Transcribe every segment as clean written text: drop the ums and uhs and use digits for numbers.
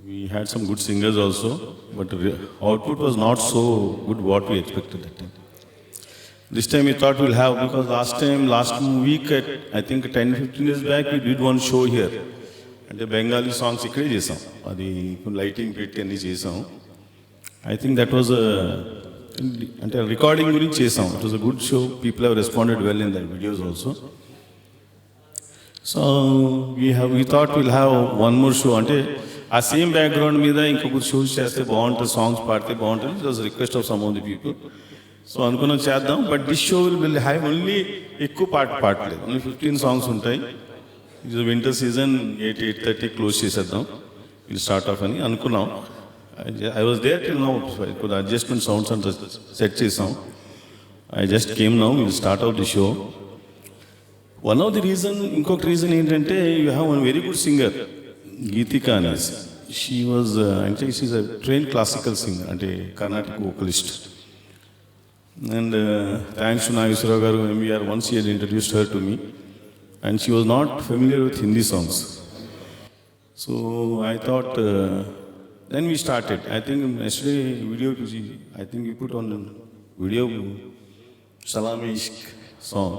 We had some good singers also, but output was not so good what we expected that time. This time we thought we'll have, because last week, I think 10-15 days back, we did one show here. అంటే Bengali songs ఇక్కడే చేసాం, అది lighting పెట్టి అన్నీ చేసాం. I think that was అంటే recording గురించి చేసాం. It was a good show, people have responded well in that videos also. So we thought will have one more show, అంటే ఆ సేమ్ బ్యాక్గ్రౌండ్ మీద ఇంకొక షోస్ చేస్తే బాగుంటుంది, సాంగ్స్ పాడితే బాగుంటుంది. It was request of some of the people. So అనుకున్నాం చేద్దాం, but this show will have only ఎక్కువ పాడలేదు, ఓన్లీ 15 సాంగ్స్ ఉంటాయి. ఇది వింటర్ సీజన్, 8:30 క్లోజ్ చేసేద్దాం, విల్ స్టార్ట్ ఆఫ్ అని అనుకున్నాం. I was there till now, కొద్దిగా అడ్జస్ట్మెంట్ సౌండ్స్ అంతా సెట్ చేసాం. I just came now, will start out the show. One of the reason, ఇంకొక రీజన్ ఏంటంటే you have one very good singer, Geetika అనేసి. She was అంటే she a trained classical singer, అంటే Carnatic vocalist. And thanks to Nageswara garu, MVR, once he had introduced her to me, and she was not familiar with Hindi songs. So I thought, then we started. I think yesterday video, I think we put on video Salami Ishq song.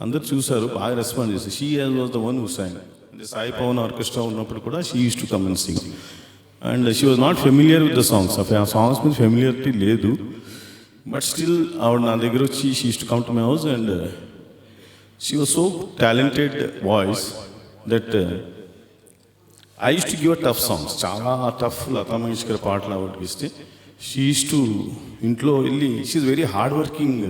Andaru chusaru, baga respond chesi. She was the one who sang. The Sai Pawan orchestra unnappudu kuda she used to come and sing. And she was not familiar with the songs. ఆ songs మీద familiarity లేదు. But still ఆవిడ నా దగ్గర వచ్చి she used to come to my house, and she was so talented voice that I used to give a tough songs. చాలా tough Lata Mangeshkar పాటలు ఆవిడకి ఇస్తే షీ యూజ్డ్ టు ఇంట్లో వెళ్ళి, she is very hard working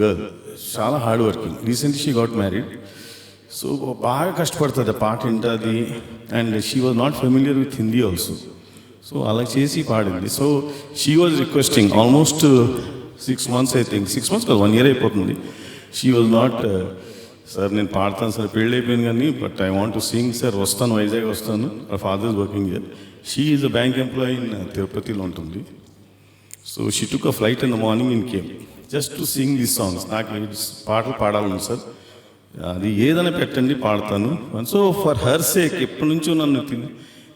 girl, చాలా hard working. Recently she got married. So బాగా కష్టపడుతుంది ఆ పాట వింటుంది. And she was not familiar with Hindi also. So అలా చేసి పాడింది. So she was requesting almost 6 months, I think 6 months కాదు, 1 year అయిపోతుంది. షీ వాజ్ నాట్, సార్ నేను పాడతాను సార్, పెళ్ళి అయిపోయింది కానీ, but I want to sing sir, వస్తాను, వైజాగ్ వస్తాను, my father is working here. She is a bank employee in తిరుపతిలో ఉంటుంది. So she took a flight in the morning in came just to sing these songs. నాకు పాటలు పాడాలను sir, అది ఏదైనా పెట్టండి పాడతాను. సో ఫర్ హర్ సేక్ ఎప్పటి నుంచో నన్ను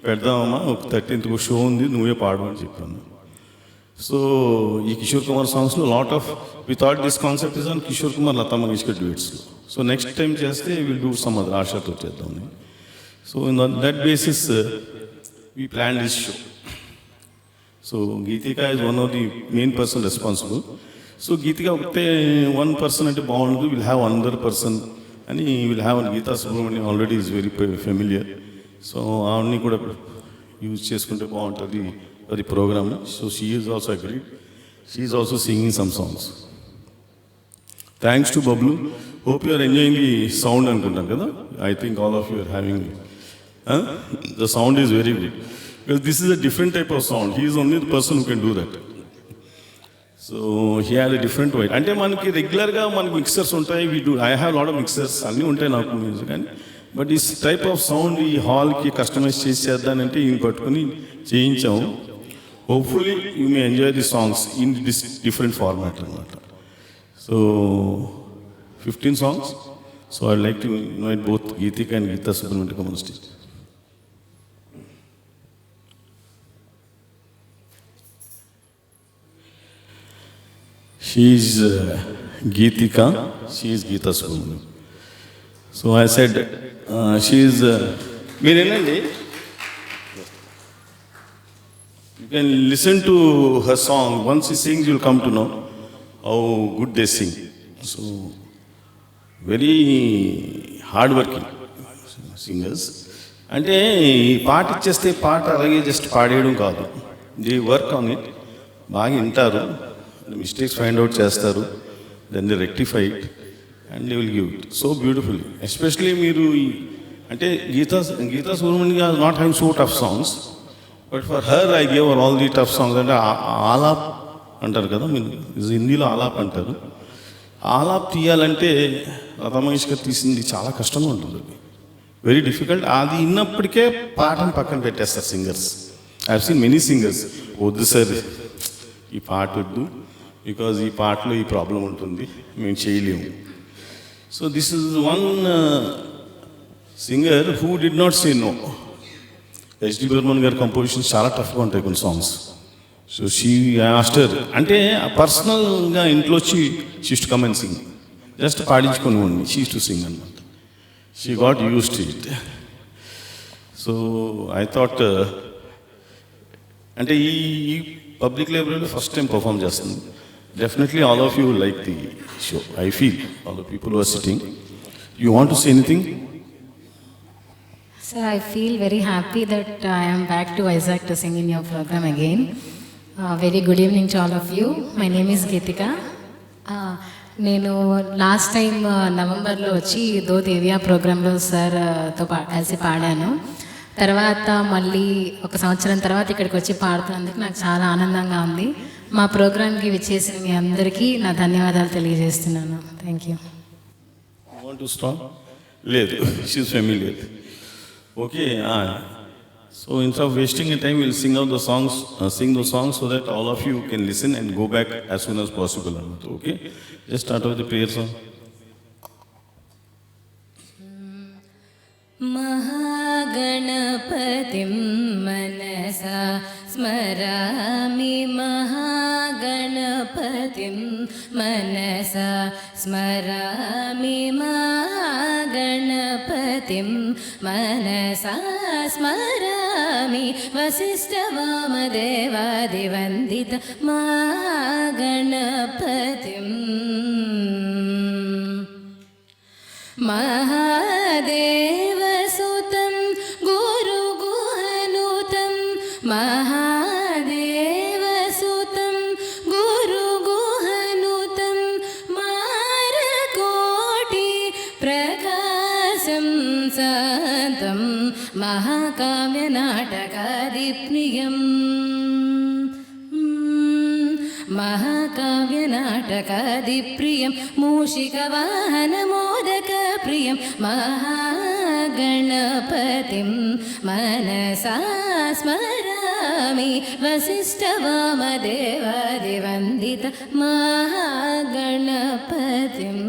పెడదామమ్మా, ఒక 13th షో ఉంది, నువ్వే పాడు అని చెప్పాను. సో ఈ కిషోర్ కుమార్ సాంగ్స్లో lot of, we thought this concept is on Kishore Kumar Lata Mangeshkar డ్యూయట్స్లో. సో నెక్స్ట్ టైం చేస్తే విల్ డూ సమ్ అదర్, ఆశాతో చేద్దామని. So in that basis we plan this show. So Geetika is one of the main person responsible. So Geetika ఒకటే one person అంటే బాగుండదు, will have another person అని, will have Geeta Subrahmanyam already is very familiar. So ఆవిడ్ని కూడా use చేసుకుంటే బాగుంటుంది అది programme. So she is also agreed. She is also singing some songs. Thanks to Bablu. Hope you are enjoying the sound అనుకుంటాను కదా. I think all of you are having the sound is very good, because this is a different type of sound. He is only the person who can do that. So he had a different way. అంటే మనకి రెగ్యులర్గా మనకి mixers ఉంటాయి, I have lot of mixers, అన్నీ ఉంటాయి నాకు music అని. But ఈ టైప్ ఆఫ్ సౌండ్ ఈ హాల్కి కస్టమైజ్ చేసి చేద్దానంటే ఈయన పట్టుకుని చేయించాము. Hopefully you may enjoy the songs in this different format అనమాట. So 15 songs. So I like to invite both Geetika and Geeta Subrahmanyam to come on stage. She is Geetika, she is Geeta Subramaniam. So I said, she is, మీరేనండి, you can listen to her song. Once she sings, you will come to know how good they sing. So very hard working singers. అంటే ఈ పాట ఇచ్చేస్తే పాట అలాగే just పాడేయడం కాదు, they work on it. బాగా వింటారు, mistakes find out చేస్తారు, then they rectify it and they will give it so beautifully. Especially మీరు అంటే Geetha Subrahmanyam are not having so tough songs, but for her I give all the tough songs. అంటే ఆలాప్ అంటారు కదా, మీరు హిందీలో ఆలాప్ అంటారు. ఆలాప్ తీయాలంటే లతా మంగేష్కర్ తీసింది చాలా కష్టంగా ఉంటుంది, వెరీ డిఫికల్ట్. అది విన్నప్పటికే పాటను పక్కన పెట్టేస్తారు singers. I have seen many singers, వద్దు సార్ ఈ పాట వద్దు, బికాజ్ ఈ పాటలో ఈ ప్రాబ్లం ఉంటుంది, మేము చేయలేము. So this is one singer who did not say no. HD Burman గారి కంపోజిషన్ చాలా టఫ్గా ఉంటాయి కొన్ని సాంగ్స్. సో షీ ఆస్టర్ అంటే పర్సనల్గా ఇంట్లో వచ్చి she's to come and sing, just పాడించుకొని ఉండి షీస్ టు సింగ్ అనమాట. She got use to it. So I thought అంటే ఈ పబ్లిక్ లైబ్రరీలో ఫస్ట్ టైం పర్ఫామ్ చేస్తుంది. Definitely all of you like the show. I feel all the people are sitting. You want to say anything? Sir, I feel very happy that I am back to Vizag to sing in your program again. Very good evening to all of you. My name is Geetika. నేను last time నవంబర్లో వచ్చి దో దేవియా ప్రోగ్రాంలో సార్తో కలిసి పాడాను. తర్వాత మళ్ళీ ఒక సంవత్సరం తర్వాత ఇక్కడికి వచ్చి పాడుతున్నందుకు నాకు చాలా ఆనందంగా ఉంది. మా ప్రోగ్రామ్కి విచ్చేసిన మీ అందరికీ నా ధన్యవాదాలు తెలియజేస్తున్నాను. Thank you. లేదు, she's familiar. Okay, so instead of wasting your time, we'll sing those songs so that all of you can listen and go back as soon as possible. Okay, just start with the prayer song. महागणपतिं मनसा स्मरामि, महागणपतिं मनसा स्मरामि, महागणपतिं मनसा स्मरामि, वसिष्ठवामदेवादिवन्दित महागणपतिम्. महादेवसुतं गुरुगुहनुतं, महादेवसुतं गुरुगुहनुतं, मारकोटि प्रकाशं सन्तं, महाकाव्यनाटकादिप्रियम्, महाकाव्यनाटकादिप्रियं, मूषिकवाहनमोदकप्रियं, महागणपतिं मनसा स्मरामि, वसिष्ठवामदेवादिवन्दित महागणपतिम्.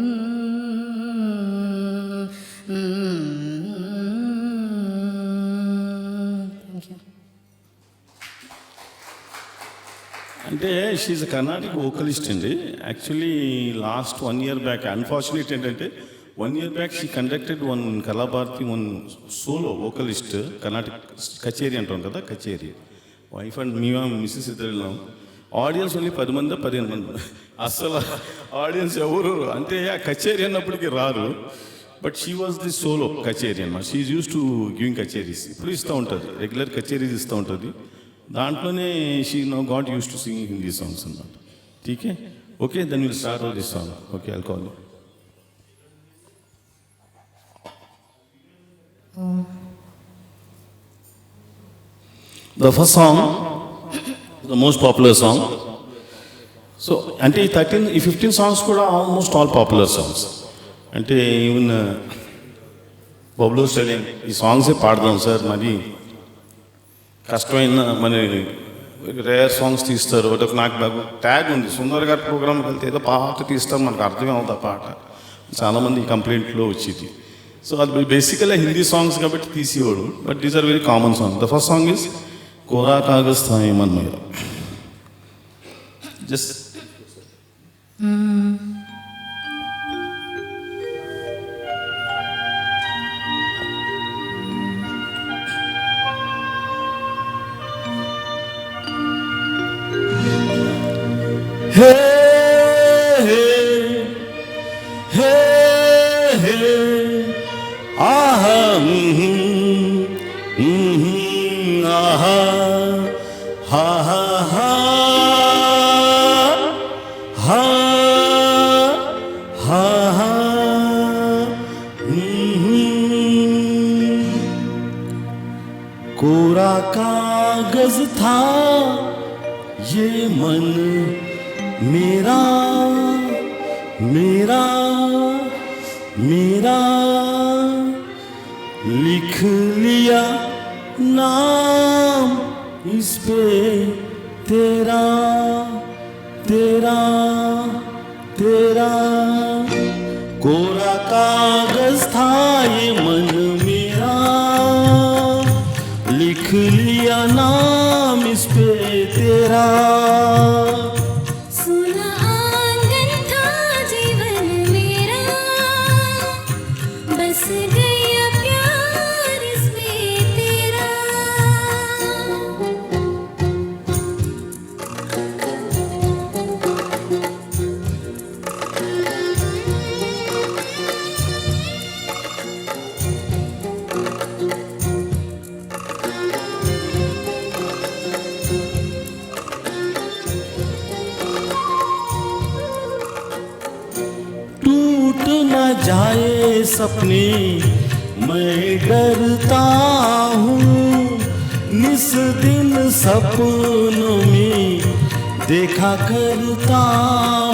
అంటే she Karnataka vocalist అండి. Actually last 1 year back, unfortunate ఏంటంటే 1 year back she conducted one Kalabharathi, one solo vocalist Karnataka కచేరీ అంటాం కదా, కచేరీ. వైఫ్ అండ్ మిస్సెస్ ఇద్దరు వెళ్ళాం. ఆడియన్స్ ఓన్లీ 10 మంది 15 మంది, అస్సలు ఆడియన్స్ ఎవరు అంటే ఆ కచేరీ అన్నప్పటికీ రారు. But she was the solo kutcheri అన్నమాట. She is use to giving kutcheris. ఇప్పుడు ఇస్తూ ఉంటుంది, రెగ్యులర్ కచేరీస్ ఇస్తూ ఉంటుంది. దాంట్లోనే she no got use to singing Hindi songs అన్నమాట. ఠీకే, okay, then will start this song. Okay, I'll call you. The first song, the most popular song. So, అంటే ఈ 15 songs కూడా ఆల్మోస్ట్ ఆల్ పాపులర్ సాంగ్స్. అంటే even Bablu styling ఈ సాంగ్సే పాడదాం sir, మరి కష్టమైన మన రేర్ సాంగ్స్ తీస్తారు. ఒకటి నాకు ట్యాగ్ ఉంది, సుందర్ గారి ప్రోగ్రామ్కి వెళ్తే ఏదో పాట తీస్తారు, మనకు అర్థమే అవుతుంది ఆ పాట. చాలామంది కంప్లైంట్లో వచ్చేది. సో అది బేసికల్గా హిందీ సాంగ్స్ కాబట్టి తీసేవాడు. But these are very common song. The first song is కోరా కాగజ్ థా मन मेरा. Just hey hey hey aha aha ha ha ha ha ha ha कोरा कागज था ये मन मेरा मेरा मेरा, लिख लिया नाम इस पे तेरा तेरा तेरा. कोरा कागज था ये मन मेरा लिख लिया नाम इस पे तेरा। सुना आंगन था जीवन मेरा, बस गया प्यार इसमें तेरा। टूट न जाए सपने मैं डरता हूँ, निस दिन सपनों में देखा करता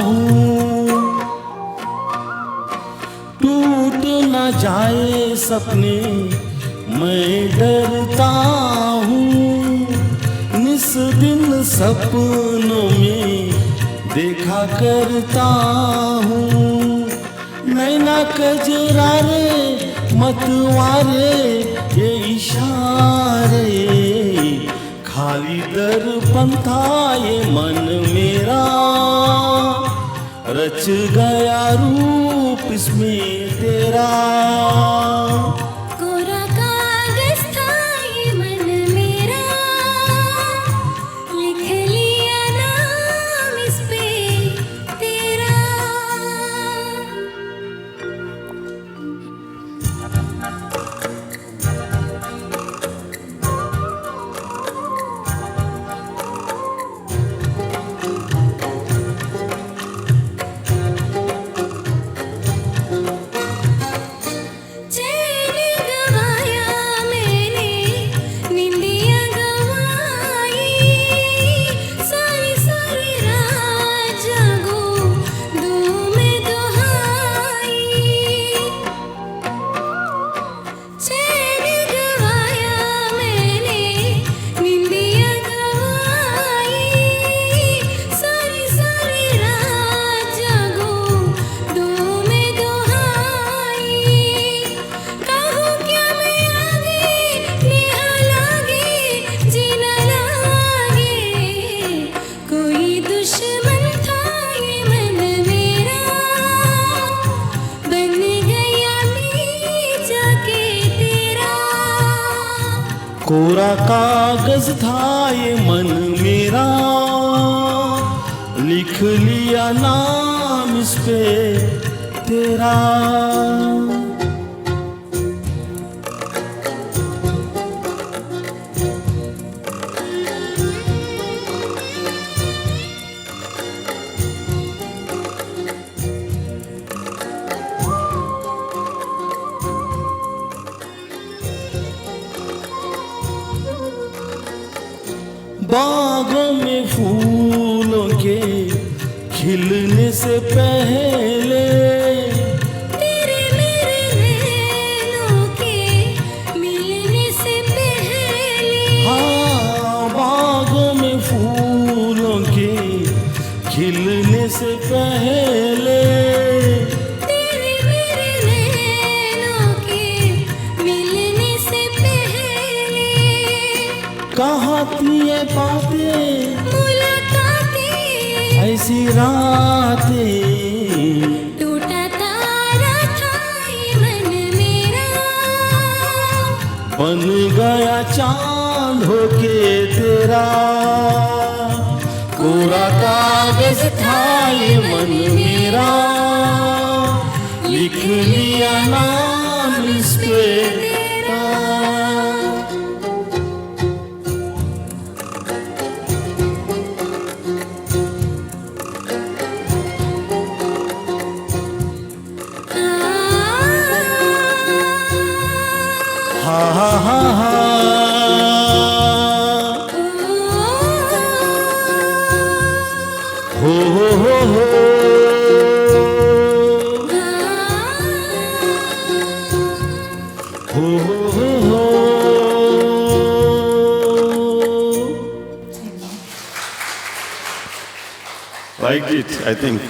हूँ। टूट न जाए सपने मैं डरता हूँ, निस दिन सपनों में देखा करता हूँ। नैना कजरारे मतवारे ये इशारे, खाली दर्पण था ये मन मेरा, रच गया रूप इसमें तेरा। कोरा कागज था ये मन मेरा, लिख लिया नाम इस पे तेरा। चैन गवाया मैंने, निंदिया गवाई, सारी सारी रात जागो दूं मैं दुहाई। चैन गवाया मैंने, निंदिया गवाई, सारी सारी रात जागो दूं मैं दुहाई। कहूँ क्या मैं आगे नेहा लागे, जीना लागे, कोई दुश्मन था ये मन मेरा, बन गया मैं जाके तेरा। कोरा कागज था ये मन मेरा, लिख लिया नाम इस पे तेरा। बागों में फूलों के खिलने से पहले, तेरे मेरे नैनों के मिलने से पहले, हाँ बागों में फूलों के खिलने से पहले, तेरे मेरे नैनों के मिलने से पहले, कहाँ थी ये बातें मुलाकातें, ऐसी रातें, टूटा तारा था ये मन मेरा, बन गया चांद होके तेरा। कोरा कागज था ये मन मेरा, लिख लिया नाम इस पे तेरा। हा हा हा हा हो हो हो हो हो हो हो हो। Liked it, I think.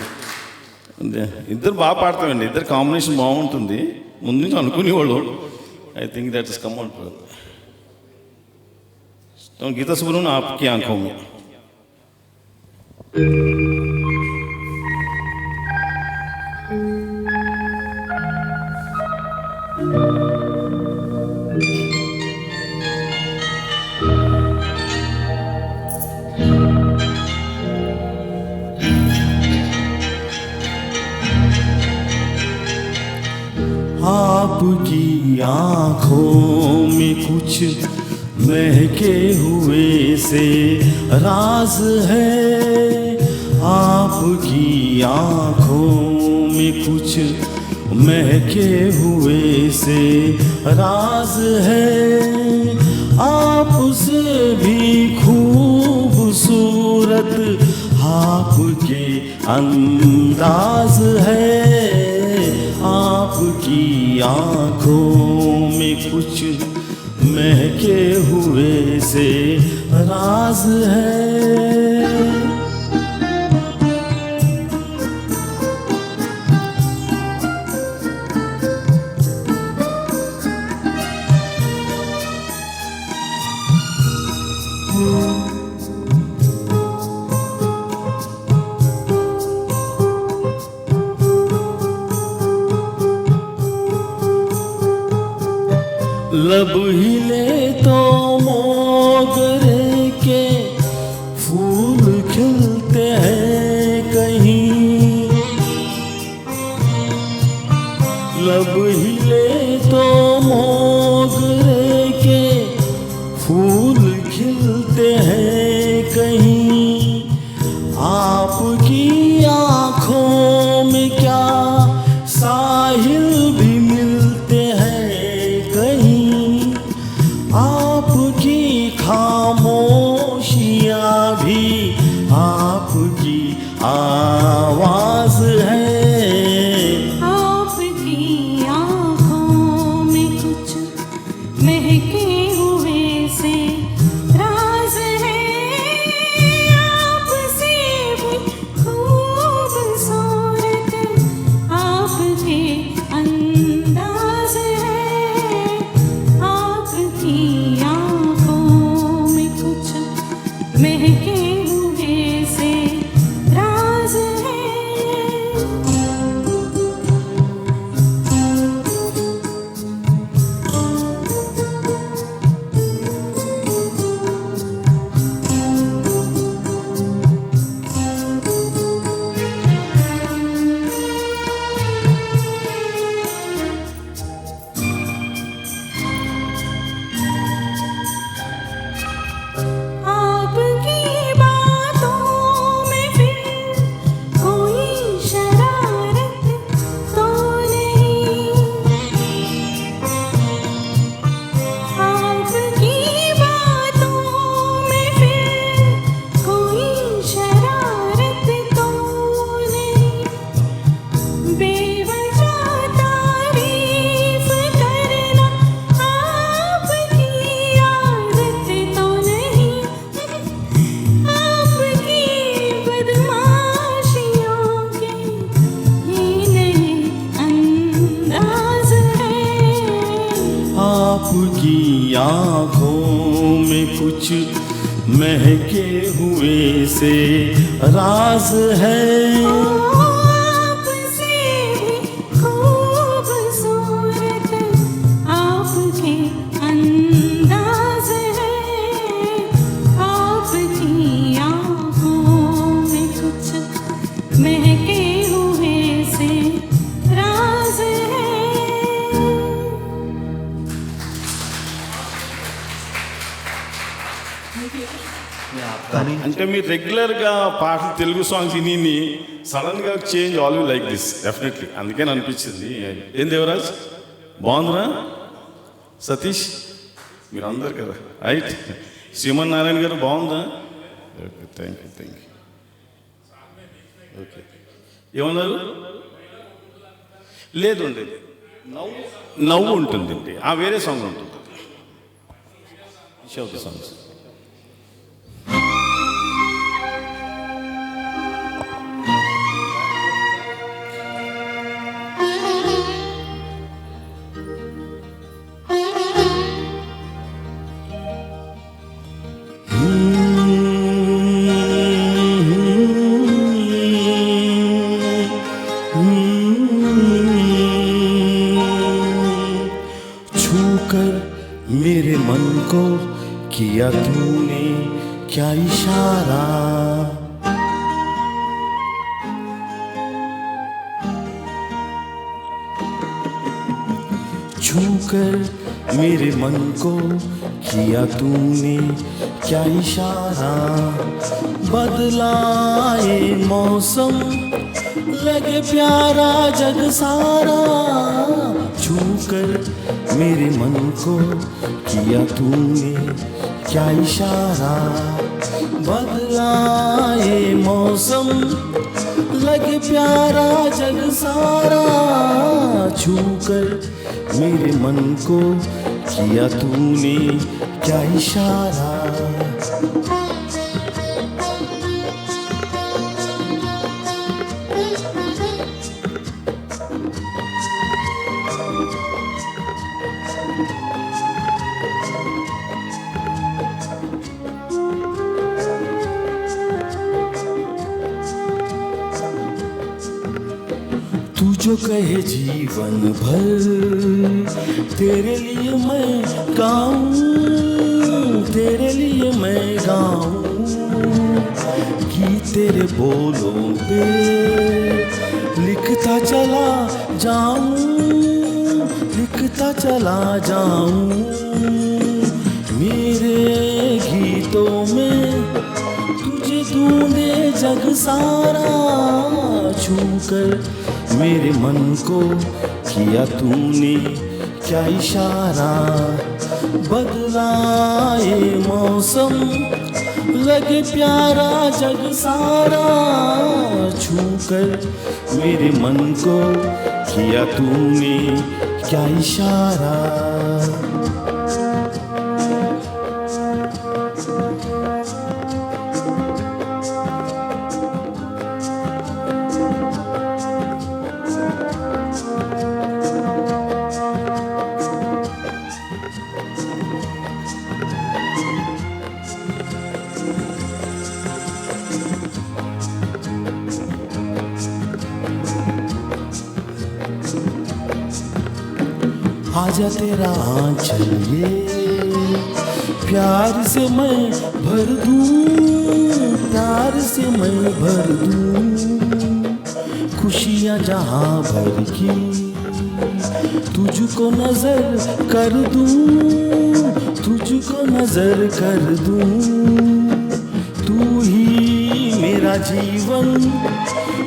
ఇద్దరు బాగా పాడతామండి, ఇద్దరు కాంబినేషన్ బాగుంటుంది. ముందు నుంచి అనుకునేవాళ్ళు. I think that is come out. तो गीता सुब्रमण्यम आपकी आंखों में। आपकी आंखों में कुछ महके हुए से राज है, आपकी आंखों में कुछ महके हुए से राज है, आपसे भी खूबसूरत आपके अंदाज है, आपकी आंखों में कुछ महके हुए से राज है। लब हिले तो मोगरे के फूल खिलते हैं कहीं, लब हिले तो मोगरे के फूल खिलते हैं कहीं, आपकी आंखों में क्या साहिल भी मिलते हैं कहीं, आपकी खामोशियाँ भी आपकी आवाज है, आपकी आँखों में कुछ महके हुए से राज है, आपसे भी खूबसूरत आपके अंदाज है, आपकी आँखों में कुछ महके हुए से राज है। आपकी बातों में फिर कोई शरारत तो नहीं, आपकी बातों में फिर कोई शरारत तो नहीं, बेवजह तारीफ करना आपकी आदत तो नहीं, आपकी बदमाशियों के ये नए अंदाज है, आपकी आंखों में कुछ महके हुए से राज है, आपसे भी खूबसूरत आपके अंदाज है, आपकी आँखों में कुछ महके हुए से राज है। అంటే మీరు రెగ్యులర్గా పాటలు తెలుగు సాంగ్స్ విని సడన్గా change all like this definitely, అందుకే అనిపించింది. ఏం దేవరాజ్ బాగుందిరా, సతీష్ మీరు అందరు కదా రైట్, శ్రీమన్ నారాయణ గారు బాగుందా, okay thank you thank you, okay ఏమన్నారు, లేదు ఉండేది నవ్వు నవ్వు ఉంటుందండి, ఆ వేరే సాంగ్ ఉంటుంది, సాంగ్స్ छूकर मेरे मन को किया तूने क्या इशारा, छूकर मेरे मन को किया तूने क्या इशारा, बदलाए मौसम लगे प्यारा जग सारा, छूकर मेरे मन को किया तूने क्या इशारा, बदलाए मौसम लगे प्यारा जग सारा, छूकर मेरे मन को किया तूने क्या इशारा। तू जो कहे जीवन भर तेरे लिए मैं गाऊं, तेरे लिए मैं गाऊं, गीत तेरे बोलों पे लिखता चला जाऊं, लिखता चला जाऊं, मेरे गीतों में तुझे ढूंढे जग सारा, छूकर मेरे मन को किया तूने क्या इशारा, बदलाए मौसम लगे प्यारा जग सारा, छूकर मेरे मन को किया तूने क्या इशारा। आजा तेरा आंचल ये प्यार से मैं भर दूं, प्यार से मैं भर दूं, खुशियाँ जहाँ भर की तुझको नजर कर दूं, तुझको नजर कर दूं, तू ही मेरा जीवन,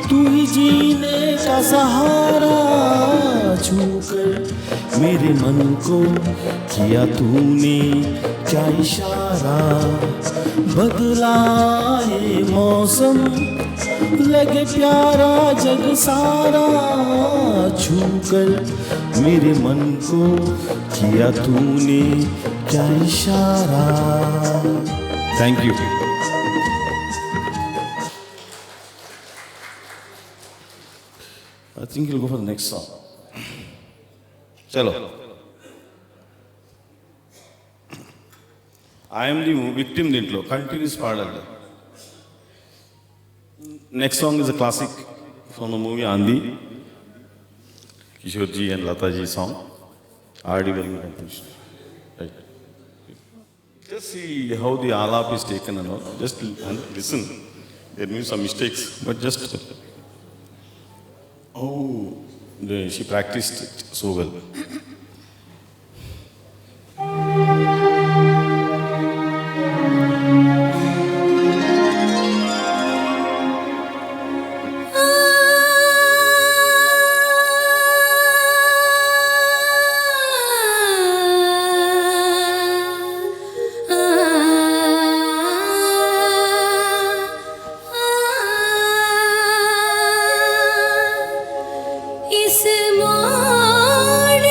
तू ही जीने का सहारा, छूकर मेरे मन को किया तूने क्या इशारा, बदलाए मौसम लगे प्यारा जग सारा, छूकर मेरे मन को किया तूने क्या इशारा। Thank you. I think you'll go for the next song. चलो। I am the victim దీంట్లో కంటిన్యూస్ పాడాలి. Next song is a classic from the movie Andi. Kishore ji and Lata ji song. R.D. Berman composition. Right. Just see how the alap is taken and all. Just listen. There may be some mistakes, but just she practiced it so well. इस मोड़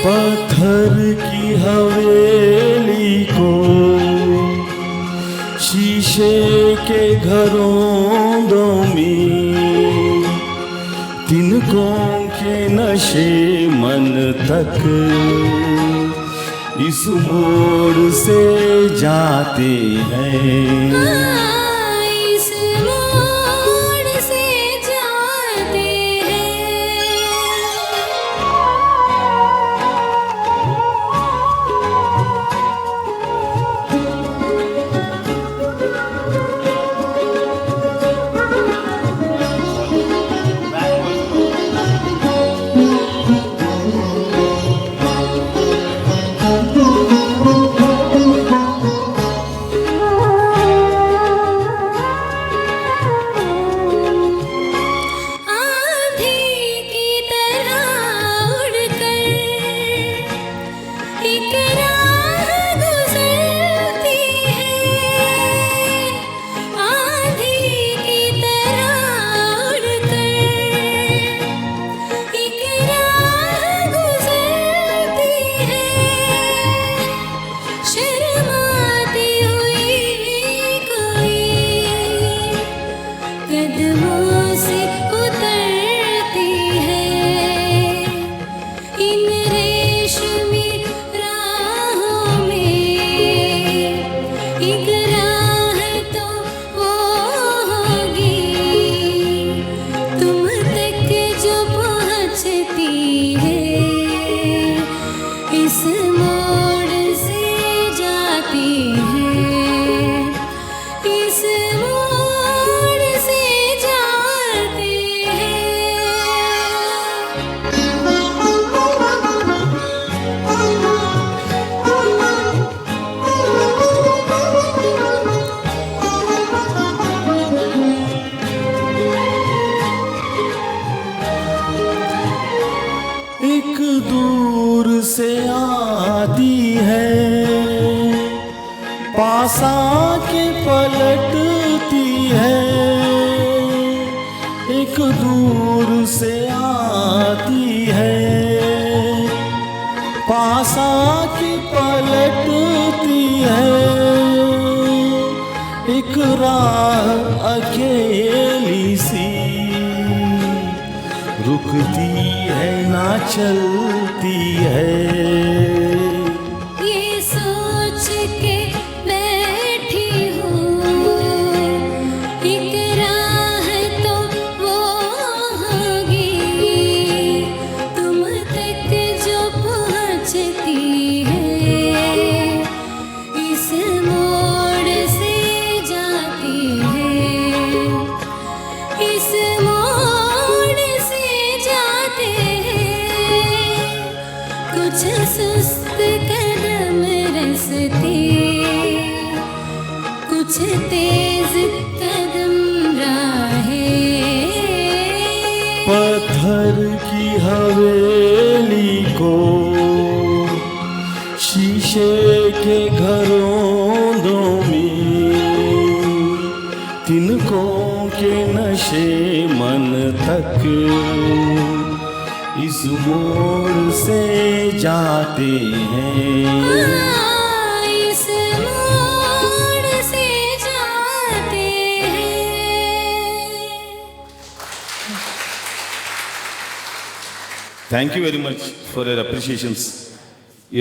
पत्थर की हवेली को शीशे के घरों में तिनकों के नशे मन तक इस मोड़ से जाते हैं। इस मोड़ से जाते हैं। कदमों से उतरती है इन रेशमी राहों में। एक राह तो वो होगी तुम तक जो पहुँचती है। इस मोड़ से जाती है। इस मोड़ से जाते एक दूर से आती है पास आके पलटती है। एक दूर से आती है पास आके पलटती है। एक राह अकेली सी रुकती है ना चलती है। ये सोच के बैठी हूँ एक राह तो वो होगी तुम तक जो पहुँचती है। इस मोड़ से जाती है। इस मोड़ से जाते हैं। कुछ सुस्त कदम रसते कुछ तेज कदम राहें। पत्थर की हवेली को शीशे के घरों में तिनकों के नशे मन तक इस मोड़ से जाते हैं। इस मोड़ से जाते हैं। Thank you very much for your appreciations.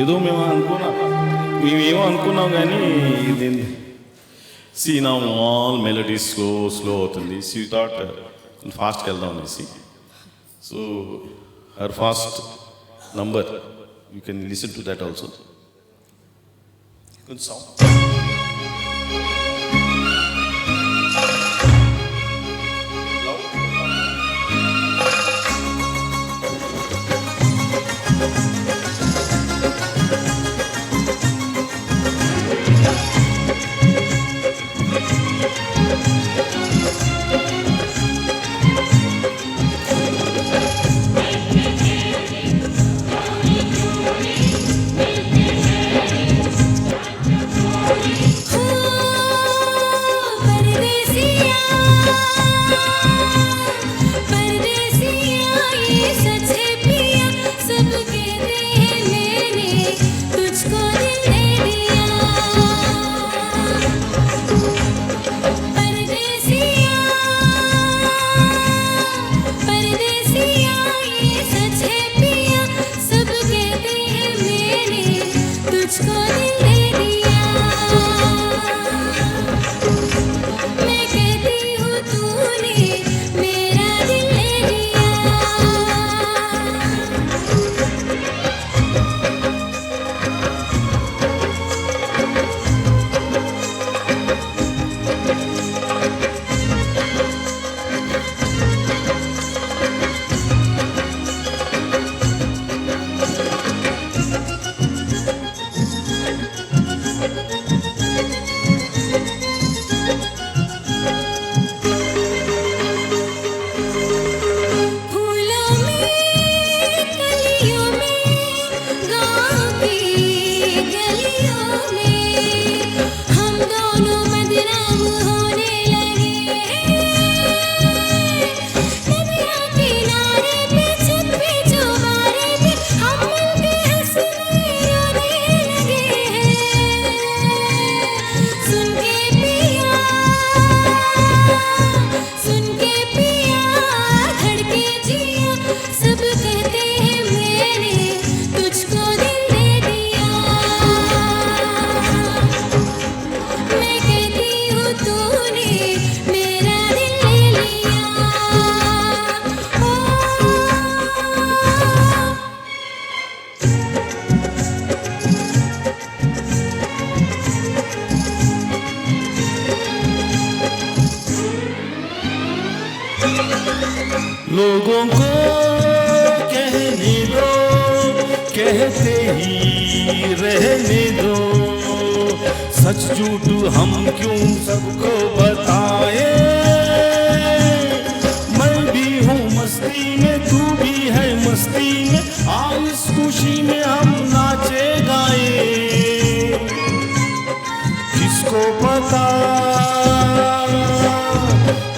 ఏదో మేమేమో అనుకున్నాం కానీ దీన్ని సి నా ఆల్ మెలడీస్ స్లో అవుతుంది. సి థాట్ ఫాస్ట్కి వెళ్దాం అనేసి. So her fast number you can listen to that also. కొంచెం సౌండ్ हो लोगों को कहने दो, कहते ही रहने दो, सच झूठ हम क्यों सबको बताए। मैं भी हूँ मस्ती में, तू भी है मस्ती में, आ इस खुशी में हम नाचे गाए। किसको पता,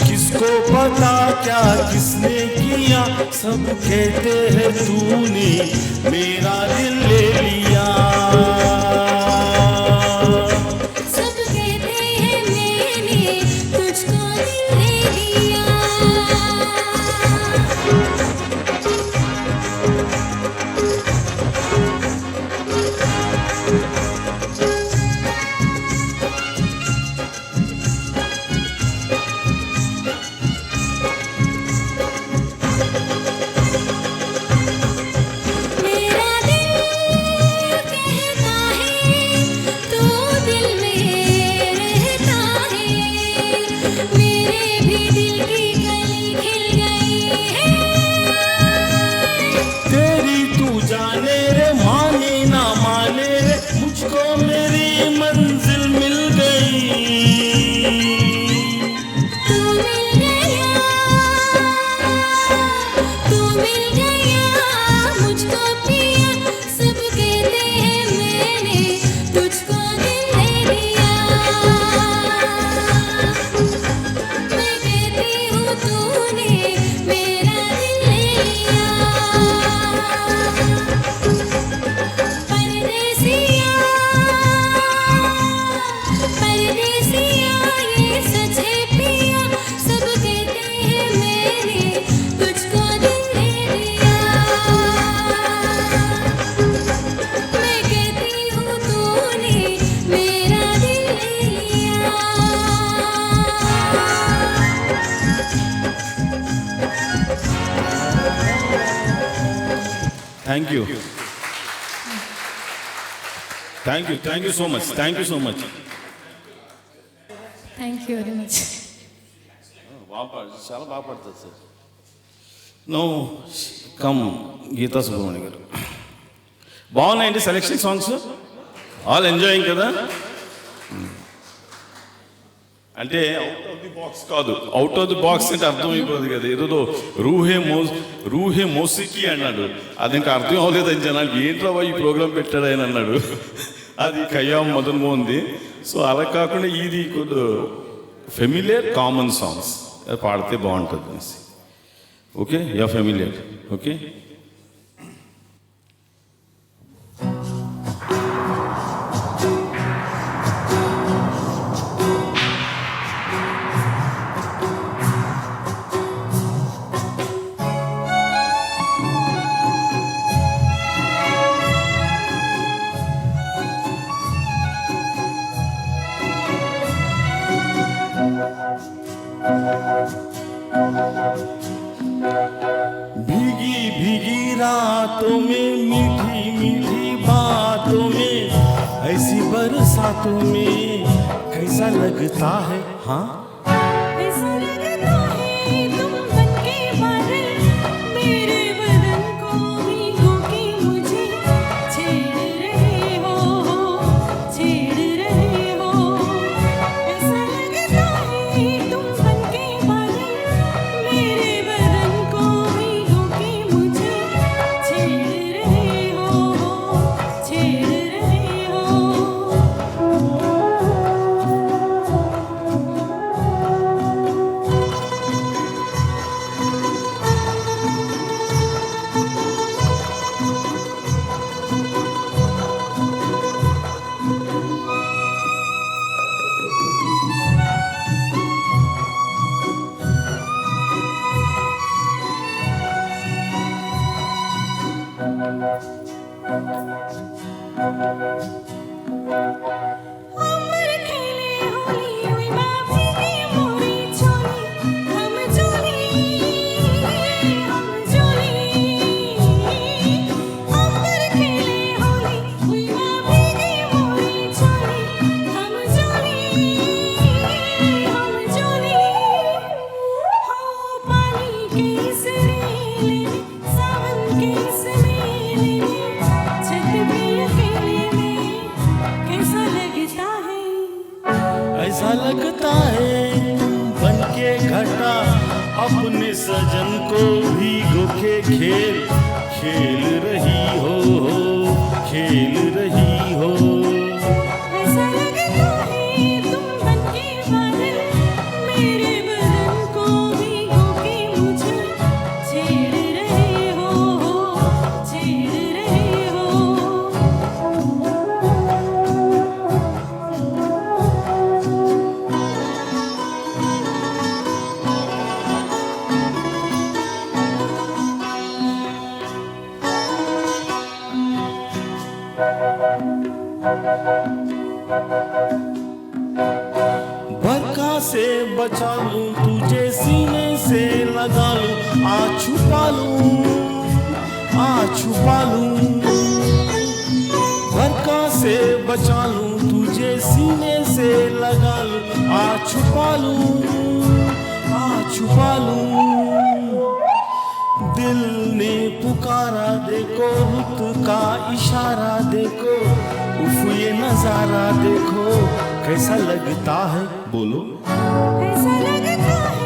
किसको पता क्या किसने किया, सब कहते हैं तूने मेरा दिल ले लिया। सब कहते हैं मैंने तुझको दिल दे दिया। मेरा दिल कहता है तू दिल में रहता है, मेरे भी दिल की कली खिल गई है। तेरी तू जाने रे, माने ना माने रे, मुझको मेरी मंजिल मिल गई। तू मिल गया, तू मिल गया मुझको पिया। सब कहते हैं मैंने तुझको दिल दे दिया। मैं कहती हूँ तूने मेरा दिल ले लिया। परदेसिया, परदेसिया ये सच है पिया। सब कहते हैं मैंने तुझको दिल दे दिया। मैं कहती हूँ तूने मेरा दिल ले लिया। Thank you, thank you, thank you so much, thank you so much. Thank you very much. చాలా బాగా పడుతుంది sir. No come Geetha Subrahmanya గారు. బాగున్నాయండి సెలెక్షన్ సాంగ్స్, ఆల్ ఎంజాయింగ్ కదా. అంటే అవుట్ ఆఫ్ ది బాక్స్ కాదు, అవుట్ ఆఫ్ ది బాక్స్ అంటే అర్థమైపోదు కదా. ఏదో రూహే మోసికి అన్నాడు, అది ఇంకా అర్థం అవ్వలేదని జనాలు, ఏంట్రా ఈ ప్రోగ్రామ్ పెట్టాడు ఆయన అన్నాడు. అది ఖయ్యాం మదన్ మోహన్ది. సో అలా కాకుండా ఇది కొద్ది ఫెమిలియర్ కామన్ సాంగ్స్ పాడితే బాగుంటుంది అనేసి. Okay, yeah familiar. ఓకే, भीगी भीगी रातों में, मीठी मीठी बातों में, ऐसी बरसातों में कैसा लगता है। हाँ, ऐसा लगता है तुम बनके बादल, मेरे बदन को भिगो के मुझे छेड़ रहे हो, छेड़ रहे हो। ऐसा लगता है तुम बनके बादल, मेरे बदन को भिगो के मुझे छेड़ रहे हो, छेड़ रहे हो। अपने सजन को भीगो के खेल खेल रही हो खेल रही हो। ऐसा लगता है तुम बनके बादल मेरे बदन को भिगो के मुझे छेड़ रहे हो छेड़ रहे हो। बरखा से बचा लूं तुझे सीने से लगा लूं आ छुपा लूं बरखा से बचा लूं तुझे सीने से लगा लूं आ छुपा लूं। दिल ने पुकारा देखो रुत का इशारा देखो उफ ये नजारा देखो कैसा लगता है बोलो। ऐसा लगता है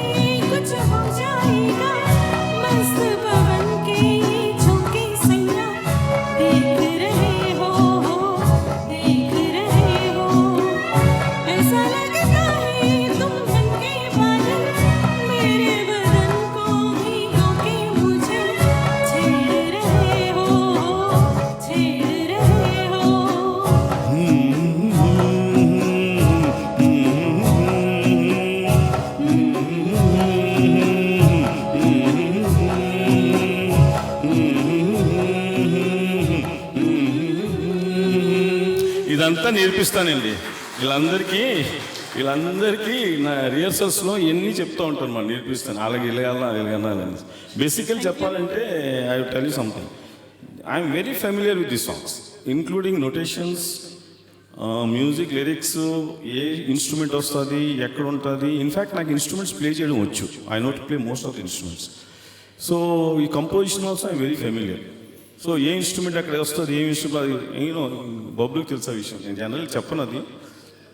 कुछ हो जाएगा मस्त पवन के ये झोंके सैया देख रहे हो देख रहे हो। ऐसा लगता है तुम बनके बादल मेरे बदन को भिगो के मुझे छेड़ रहे हो छेड़ रहे हो। ఇదంతా నేర్పిస్తానండి వీళ్ళందరికీ నా రిహర్సల్స్లో ఎన్ని చెప్తూ ఉంటాను మనం నేర్పిస్తాను అలాగే ఇలాగన్నా బేసికల్ చెప్పాలంటే I will tell you something I'm very familiar with the songs including notations music lyrics ఏ ఇన్స్ట్రుమెంట్ వస్తుంది ఎక్కడ ఉంటుంది ఇన్ఫ్యాక్ట్ నాకు ఇన్స్ట్రుమెంట్స్ ప్లే చేయడం వచ్చు I know to play most of the instruments so ఈ composition also I very familiar so ఏ instrument అక్కడ వస్తుంది ఏ ఇన్స్ట్రుమెంట్ అది యూనో బబ్లుకి తెలిసే విషయం నేను జనరల్ చెప్పను అది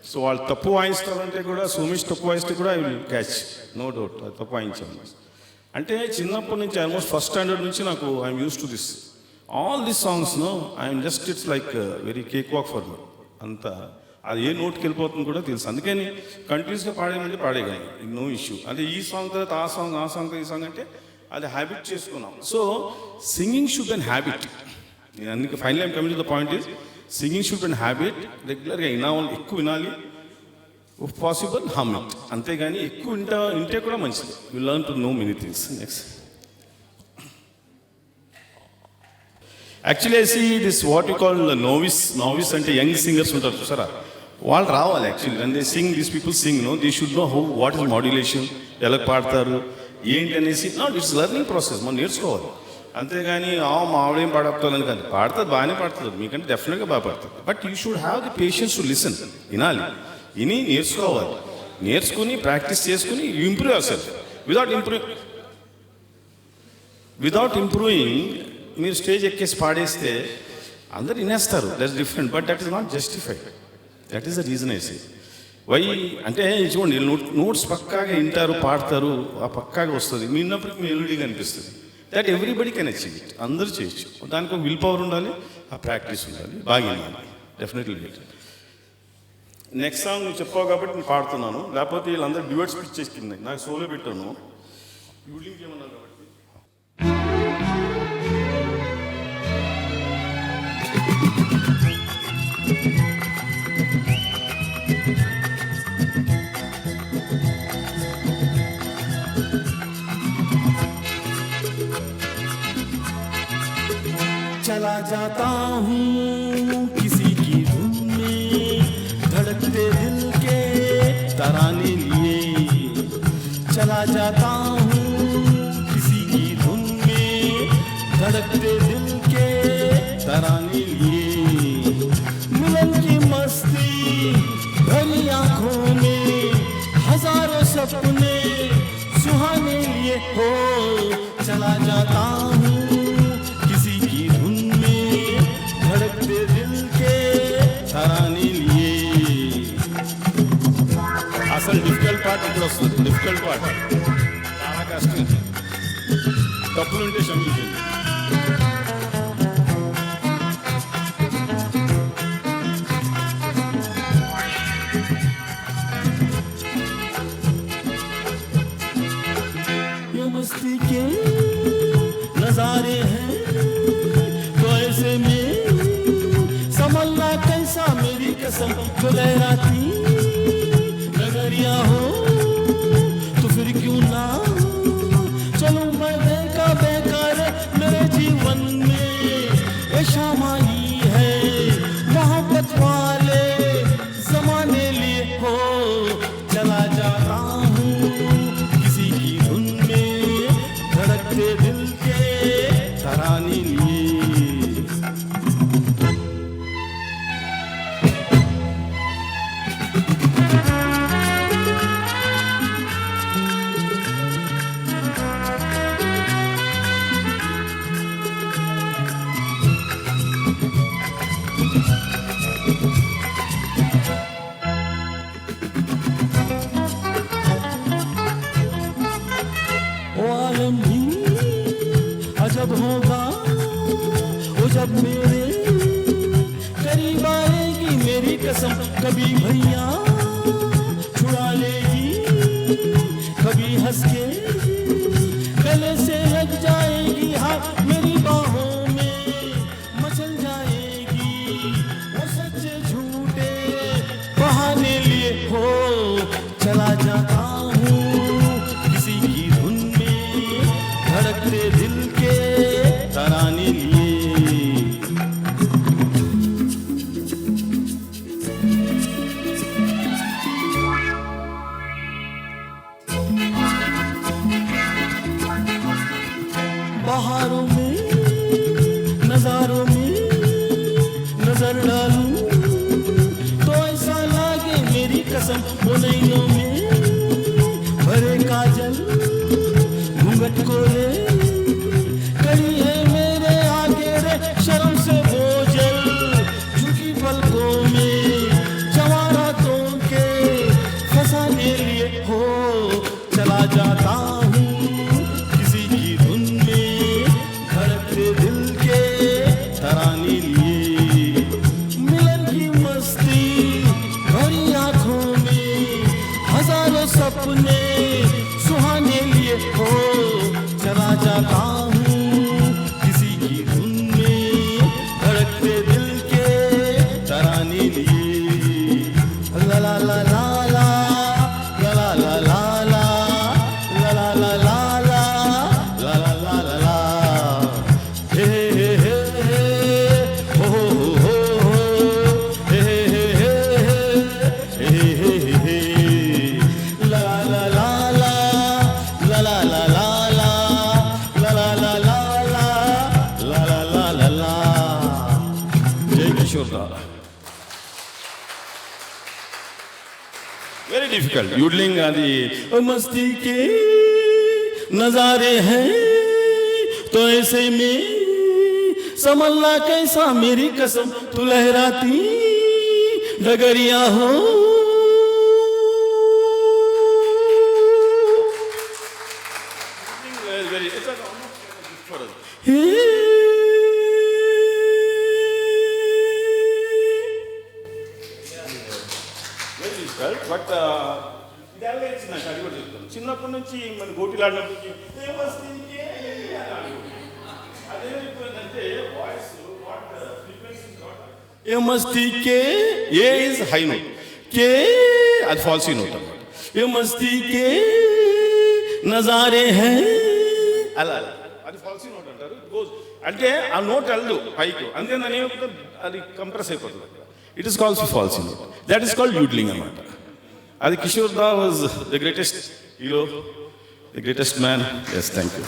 సో వాళ్ళు తప్పు వాయిస్తారంటే కూడా సుమేష్ తప్పు వాయిస్తే కూడా I will catch no doubt అది తప్పు వాయించాను అంటే చిన్నప్పటి నుంచి ఆల్మోస్ట్ ఫస్ట్ స్టాండర్డ్ నుంచి నాకు I'm use to this all this సాంగ్స్ను I'm just it's like very cake walk for me అంతా అది ఏ నోట్కి వెళ్ళిపోతుంది కూడా తెలుసు అందుకని కంటిన్యూస్గా పాడేమంటే పాడేగాని నో ఇష్యూ అంటే ఈ సాంగ్ తర్వాత ఆ సాంగ్ తర్వాత ఈ సాంగ్ అంటే అది హ్యాబిట్ చేసుకున్నాం so singing should be an habit నేను అందుకే final I'm coming to the point is singing should be an habit రెగ్యులర్గా ఎక్కువ వినాలి ఇఫ్ పాసిబుల్ హమ్ ఇట్ అంతేగాని ఎక్కువ వింటే కూడా మంచిది you learn to know many things next actually I see this what you call novice అంటే young singers ఉంటారు చూసారా వాళ్ళు రావాలి actually and they sing these people sing no they should know how what is modulation ఎలా పాడతారు ఏంటి అనేసి not it's learning process మనం నేర్చుకోవాలి అంతేగాని మా ఆవిడేం పాడతారని కాదు పాడుతుంది బాగానే పాడుతుంది మీకంటే డెఫినెట్గా బాగా పాడుతుంది but you should have the patience to listen వినాలి విని నేర్చుకోవాలి నేర్చుకుని ప్రాక్టీస్ చేసుకుని you improve yourself without improving మీరు స్టేజ్ ఎక్కేసి పాడేస్తే అందరు వినేస్తారు that's different but that is not justified that is the reason I see why అంటే చూడండి నోట్స్ పక్కాగా వింటారు పాడతారు ఆ పక్కాగా వస్తుంది మీ ఉన్నప్పటికీ మీ ఎల్ఈడిగా అనిపిస్తుంది that everybody can achieve it అందరూ చేయొచ్చు దానికి ఒక విల్ పవర్ ఉండాలి ఆ ప్రాక్టీస్ ఉండాలి బాగా వినాలి డెఫినెట్లీ గెట్ నెక్స్ట్ సాంగ్ నువ్వు చెప్పావు కాబట్టి నేను పాడుతున్నాను లేకపోతే వీళ్ళందరూ డ్యూయట్స్ పిచ్ చేసుకుంది నాకు సోలో పెట్టాను డ్యూలింగ్ ఏమన్నారు కాబట్టి चला जाता हूँ किसी की धुन में धड़कते दिल के तराने लिए चला जाता हूँ किसी की धुन में धड़कते दिल के तराने लिए मिलन की मस्ती भरी आँखों में हजारों सपने सुहाने लिए हो चला जाता हूँ అసలు డిఫికల్ట్ పార్ట్ ఇప్పుడు వస్తుంది డిఫికల్ట్ పార్ట్ చాలా కష్టం. తప్పులుంటే క్షమించండి. ये मस्ती के नजारे हैं तो ऐसे में संभलना कैसा मेरी कसम जो लहराती नगरिया हो तो फिर क्यों ना चलूं मैं बेका बेकार मेरे जीवन में ये शाम आई है मोहब्बत वाले जमाने लिए हो चला जाता हूँ किसी की धुन में धड़कते दिल के तराने लिए. वो आलम भी अजब होगा वो जब मेरे करीब आएगी मेरी कसम कभी भैया छुड़ा लेगी कभी हंस के गले से लग जाएगी हाँ मेरी बाहों में मचल जाएगी वो सच्चे झूठे बहाने लिए हो चला जाता हूँ किसी की धुन में धड़कते दिल के तराने लिए. बहारों में नजारों में नजर डालूं तो ऐसा लागे मेरी कसम वो नैनों में भरे काजल घूंघट को ले कड़ी है मेरे आगे रे शर्म से बोझल झुकी पलकों में जवारातों के फंसाने लिए हो चला जाता हूँ किसी की धुन में धड़कते दिल के तराने लिए. मिलन की मस्ती भरी आंखों में हजारों सपने सुहाने लिए हो चला जाता हूँ किसी की धुन में धड़कते दिल के तराने लिए. ला ला ला ला ला ला ला ला ला ला ला ला ला ला ला ला ला ला ला हे हे हे हे हो हो हो हे हे हे हे हे हे ला ला ला ला ला ला ला ला ला ला ला ला ला ला ला ला ला ला. जय किशोर दा. वेरी डिफिकल्ट यूडलिंग आदि मस्ती के नजारे हैं तो ऐसे में संभलना कैसा मेरी कसम तू लहराती डगरिया हो. బట్ ఇదల్లా ఇచ్చిన అది కూడా చెప్తాను చిన్నప్పటి నుంచి మన గోటిలాడినప్పటికీ అదేమైపోయిందంటే voice A Masti K A is high note కే అది ఫాల్సీ నోట్ అన్నమాట. ఏ మస్తీ కే నజారే హై అలా అది ఫాల్సీ నోట్ అంటారు. గోస్ అంటే ఆ నోట్ వెళ్ళదు పైకి అందుకని దాని ఏమవుతుంది అది కంప్రెస్ అయిపోతుంది. It is calls false note that is called yodelling అన్నమాట. అది కిషోర్ దా was the greatest hero the greatest man. Yes thank you.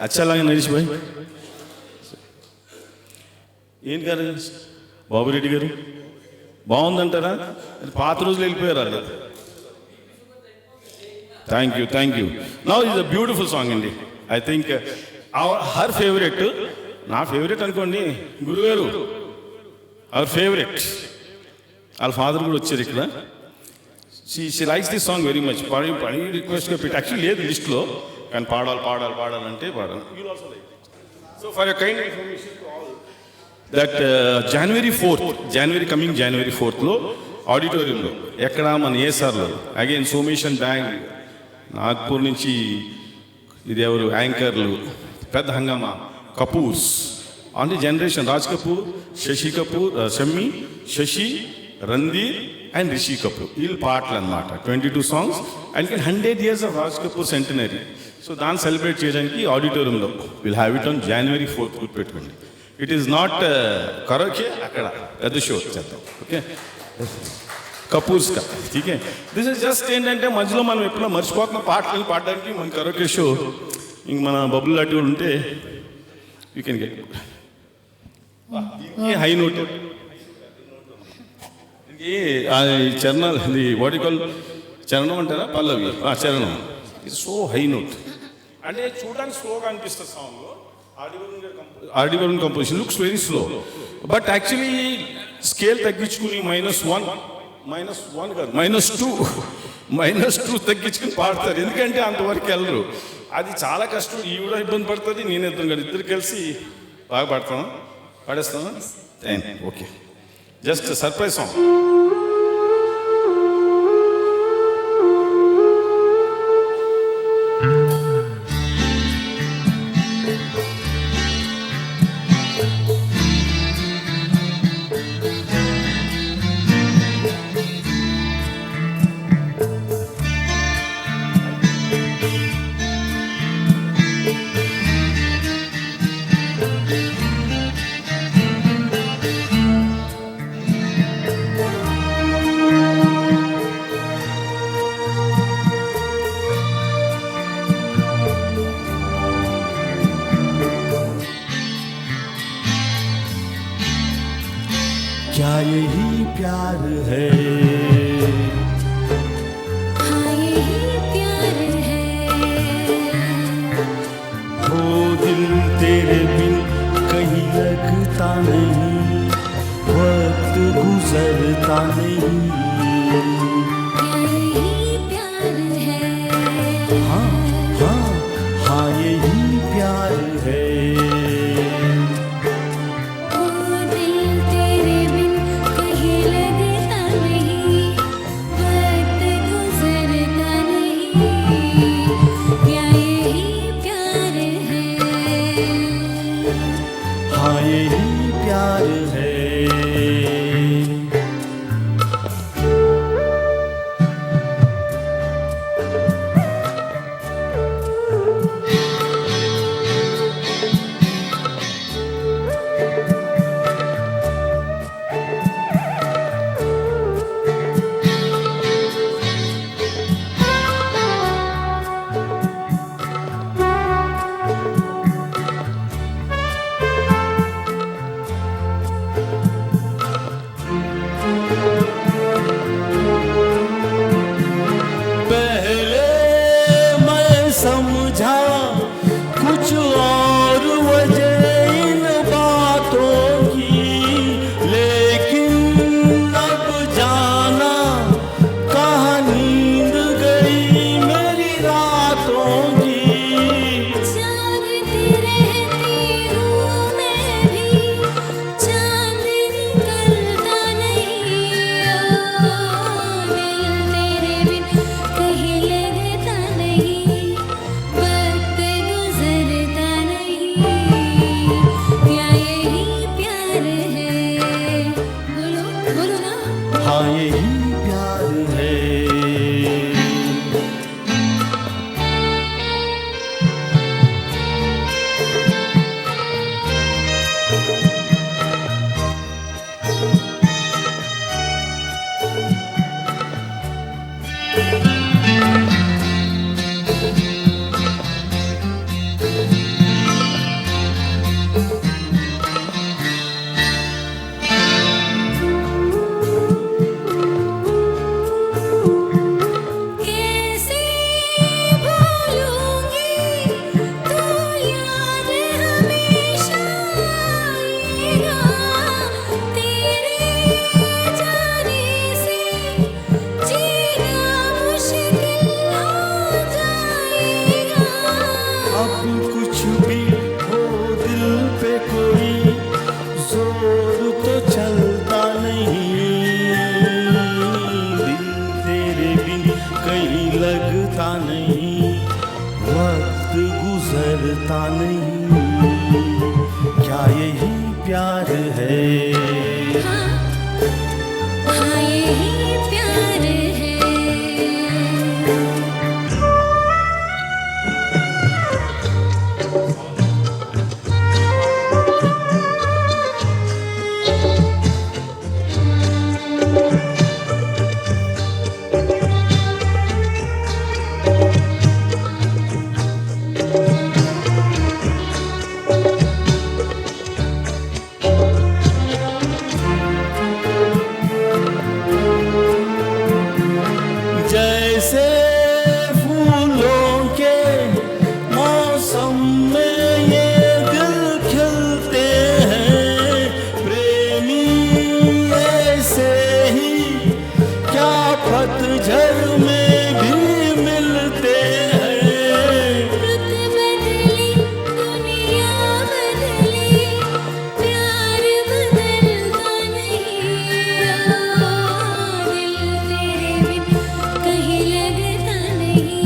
అచ్చా లాగా నరేష్ భాయ్ ఏంటి గారు బాబురెడ్డి గారు బాగుందంటారా? పాత రోజులు వెళ్ళిపోయారు వాళ్ళు. Thank you. Now is a beautiful song అండి. ఐ థింక్ హర్ ఫేవరెట్, నా ఫేవరెట్ అనుకోండి గురుగారు, అవర్ ఫేవరెట్. వాళ్ళ ఫాదర్ కూడా వచ్చారు ఇక్కడ. She likes this song very much. పని రిక్వెస్ట్గా పెట్టి యాక్చువల్లీ లేదు లిస్ట్లో, కానీ పాడాలంటే పాడాలి. So for a kind information that January 4th ఆడిటోరియంలో ఎక్కడ మన ఏఎస్ఆర్లో అగైన్ సోమేషన్ బ్యాంక్ నాగ్పూర్ నుంచి ఇది ఎవరు యాంకర్లు పెద్ద హంగామా కపూర్స్ అంటే జనరేషన్ రాజ్ కపూర్, శశి కపూర్, శశి, రణ్ధీర్ అండ్ రిషి కపూర్ వీళ్ళు పాటలు అనమాట. 22 songs and 100 years of Raj Kapoor centenary. So దాన్ని సెలబ్రేట్ చేయడానికి ఆడిటోరియంలో will have it on January 4th గుర్తుపెట్టుకోండి. ఇట్ ఈస్ నాట్ కరోకే, అక్కడ పెద్ద షో చేద్దాం. ఓకే కపూర్స్ కా ఠీకే. దిస్ ఇస్ జస్ట్ ఏంటంటే మధ్యలో మనం ఎప్పుడో మర్చిపోతున్న పాటలు పాడడానికి మన కరోకే షో ఇంక మన బబ్బులు లాంటి వాళ్ళు ఉంటే you can get high note. చరణాలు ఇది వాటికల్ చరణం అంటారా పల్లవి చరణం ఇది సో హై నోట్ అంటే చూడడానికి స్లోగా అనిపిస్తుంది సాంగ్లో. R D Burman composition looks very slow but actually scale తగ్గించుకుని -1 కాదు -2 తగ్గించుకుని పాడతారు. ఎందుకంటే అంతవరకు వెళ్ళరు. అది చాలా కష్టం. ఈవిడ ఇబ్బంది పడుతుంది, నేను ఇద్దరు కలిసి బాగా పాడేస్తాను. Okay just surprise song. क्या यही प्यार है? हाँ यही प्यार है. हो दिल तेरे बिन कहीं लगता नहीं, वक्त गुजरता नहीं. क्या यही प्यार है? हाँ यही प्यार है. ओ दिल तेरे बिन कहीं लगता नहीं, वक्त गुजरता नहीं. क्या यही प्यार है? हाँ यही प्यार है. समझा कुछ और वजह इन बातों की, लेकिन अब जाना कहाँ नींद गई मेरी रातों की. जागती रहती हूँ मैं भी, चांद निकलता नहीं. ओ दिल तेरे बिन कहीं लगता नहीं, वक्त गुजरता नहीं. क्या यही प्यार है? बोलो बोलो ना. हाँ यही प्यार है. करता नहीं, क्या यही प्यार है? हाँ हाँ यही प्यार है। जैसे फूलों के मौसम में ये दिल खिलते हैं प्रेमी, ऐसे ही क्या पतझड़ में भी मिलते हैं। रुत बदली दुनिया बदली, प्यार बदलता नहीं। दिल तेरे बिन कहीं लगता नहीं,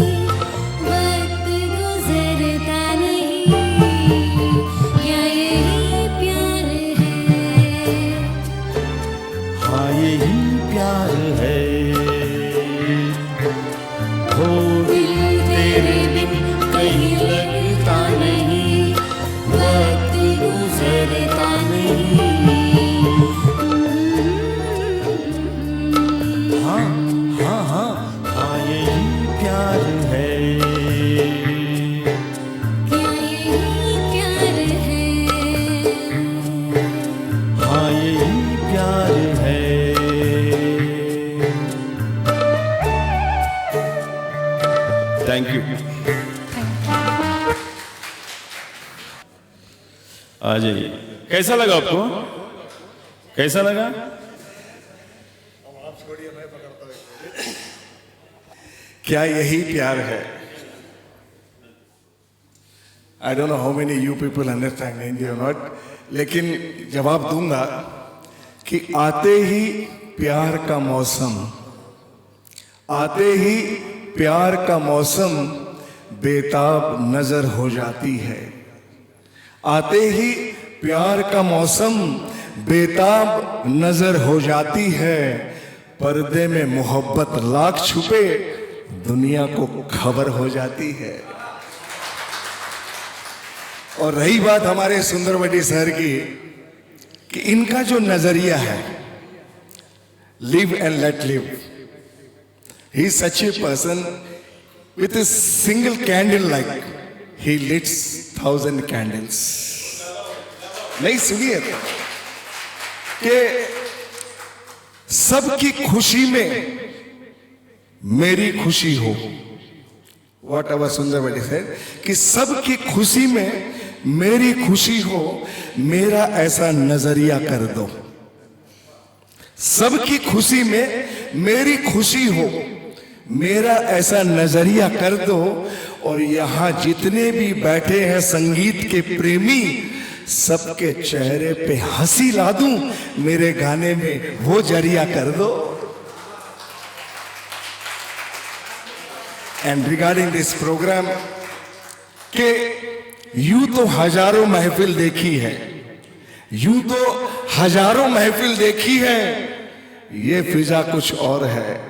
वक्त गुजरता नहीं। क्या यही प्यार है? हाँ यही प्यार है। हो दिल तेरे बिन कहीं लगता नहीं, वक्त गुजरता नहीं। हाँ हाँ हाँ हाँ यही प्यार है। क्या यही प्यार है? हाँ यही प्यार है। Thank you. आ जाइए। कैसा लगा आपको? कैसा लगा? क्या यही प्यार है? I don't know how many you people understand Hindi और नॉट, लेकिन जवाब दूंगा कि आते ही प्यार का मौसम, आते ही प्यार का मौसम बेताब नजर हो जाती है। आते ही प्यार का मौसम बेताब नजर हो जाती है। पर्दे में मोहब्बत लाख छुपे, दुनिया को खबर हो जाती है। और रही बात हमारे सुंदरवटी सर की, कि इनका जो नजरिया है, live and let live, he is such a person with a single candle like he lits 1000 candles. नहीं सुनिए तो, कि सबकी खुशी में मेरी खुशी हो। वॉट एवर सुंदरवती सेड, कि सबकी खुशी में मेरी खुशी हो, मेरा ऐसा नजरिया कर दो। सबकी खुशी में मेरी खुशी हो, मेरा ऐसा नजरिया कर दो। और यहां जितने भी बैठे हैं संगीत के प्रेमी, सबके चेहरे पे हंसी ला दूं, मेरे गाने में वो जरिया कर दो। एंड रिगार्डिंग दिस प्रोग्राम, के यूं तो हजारों महफिल देखी है, यूं तो हजारों महफिल देखी है, ये फिजा कुछ और है।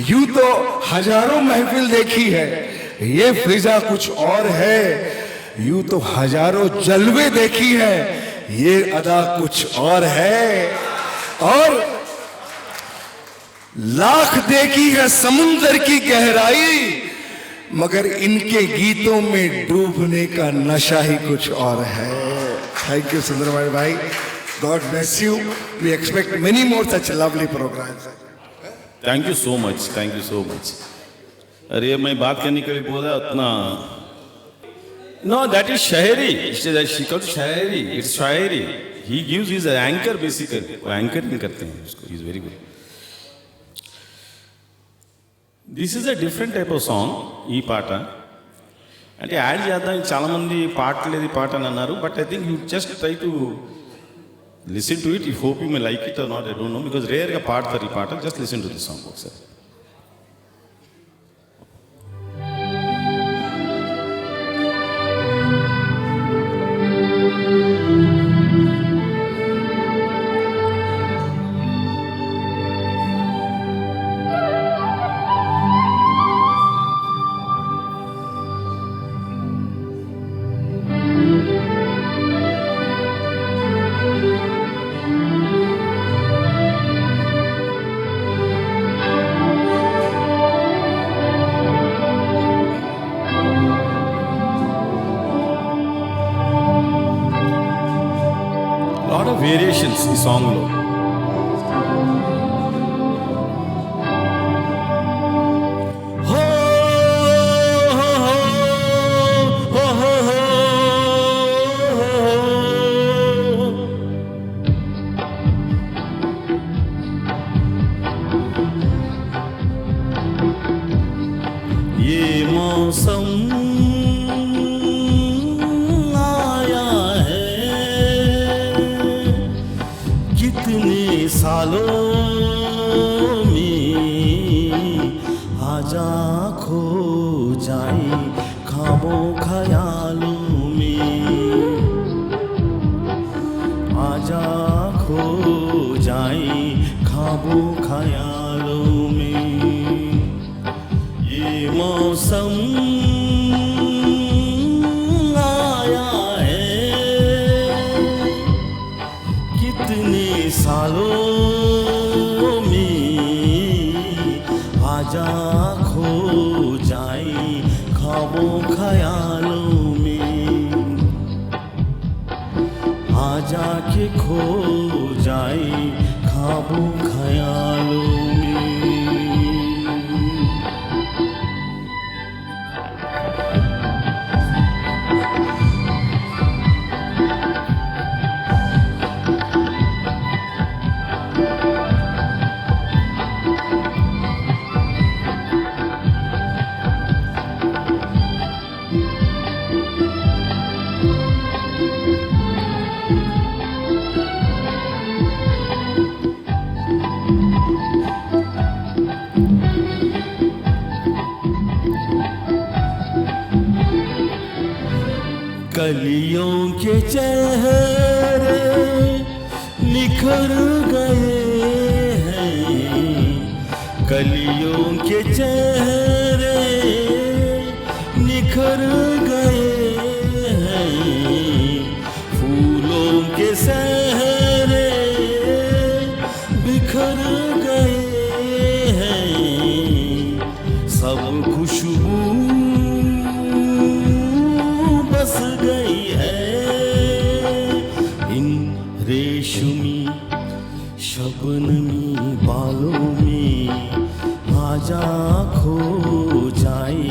यूं तो हजारों महफिल देखी है, ये फिजा कुछ और है। यूं तो हजारों जलवे देखी है, ये अदा कुछ और है। और लाख देखी है समुंदर की गहराई, मगर इनके गीतों में डूबने का नशा ही कुछ और है। थैंक यू सुंदरमणि भाई, god bless you. We expect many more such lovely programmes. Thank you so much, thank you so much. अरे मैं बात करने के लिए बोला उतना। No that is shayari, shayari, it's shayari. He gives his anchor basically, वो एंकरिंग करते हैं उसको, he is very good. This is a different type of song ఈ పాట. అంటే యాడ్ చేద్దాం, చాలామంది పాట లేదు పాట అని అన్నారు, but I think you just try to listen to it. I hope you may like it or not, I don't know, because రేర్గా పాడతారు ఈ పాట. Just listen to this song ఒకసారి. వేరియేషన్స్ ఈ సాంగ్లో. ये मौसम आया है कितने सालों में, आजा खो जाए ख्वाबों ख्यालों में, आजा खो जाए ख्वाबों ख्यालों में. ये मौसम आया है कितने सालों में, आजा खो जाए ख्वाबों ख्यालों में, आजा के खो जाए ख्वाबों ख्यालों में. कलियों के चेहरे निखर गए हैं, कलियों के चेहरे निखर गए हैं, फूलों के सहरे बिखर गए हैं, सब खुशबू बस गई है इन रेशमी शबनमी बालों में, आजा खो जाए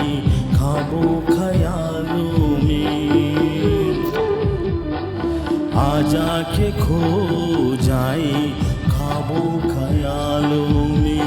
ख्वाबों ख्यालों में, आजा के खो जाए ख्वाबों ख्यालों में.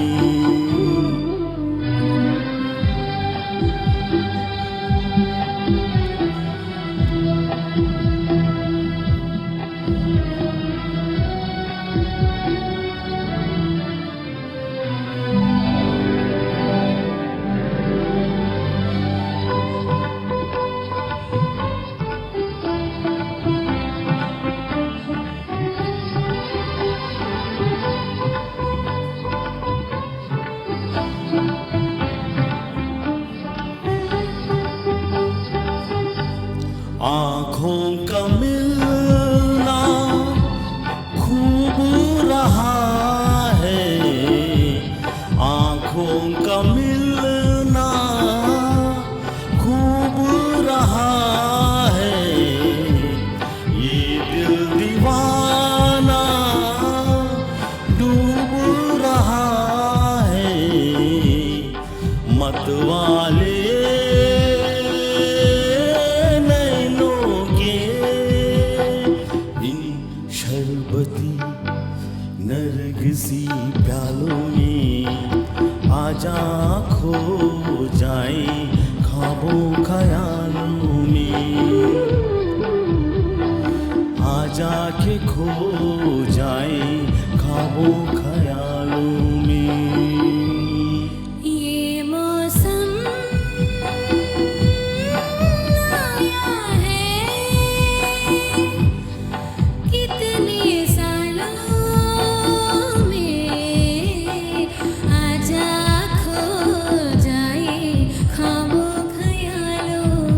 आँखों का मिलना खूब रहा है, आँखों का मिलना खूब रहा है, ये दिल दीवाना डूब रहा है, मतवाले नरगिसी प्यालों में, आजा खो जाए ख्वाबों ख्यालों में, आजा के खो जाए ख्वाबों ख्यालों में. ये मौसम आया है कितने सालों में, आजा खो जाए ख्वाबों ख्यालों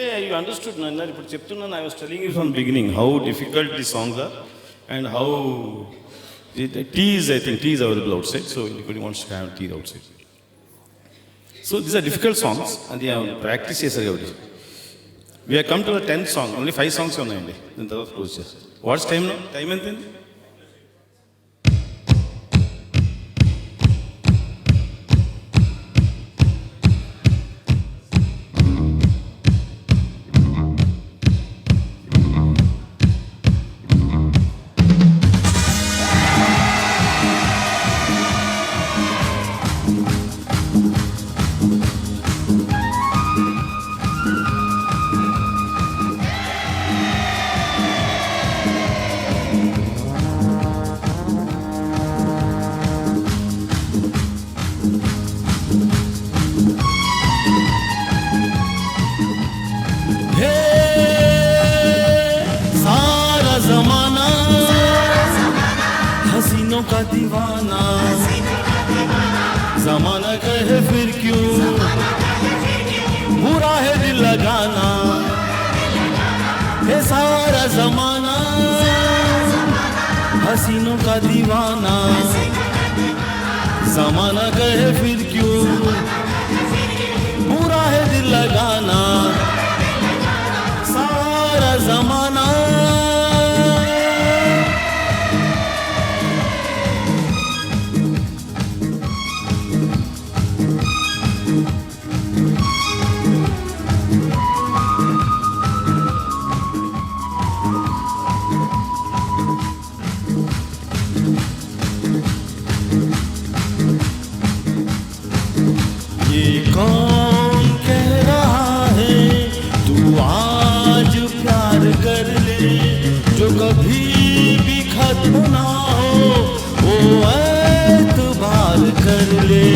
అంటే యూ అండర్స్టూడ్ నన్ను ఇప్పుడు చెప్తున్నాను. I was telling you from beginning how difficult the songs are and how tea is available outside. So anybody wants to have tea outside. So these are difficult songs. అది practice చేశారు కాబట్టి we are come to the 10th song. Only 5 songs ఉన్నాయండి. దీని తర్వాత close చేస్తారు. Watts time ఎంతండి? का दीवाना जमाना कहे फिर क्यों बुरा है दिल लगाना है सारा जमाना हसीनों का दीवाना जमाना कहे फिर क्यों बुरा है दिल लगाना सारा जमाना कौन कह रहा है तू आज प्यार कर ले जो कभी भी खत्म ना हो वो एतबार कर ले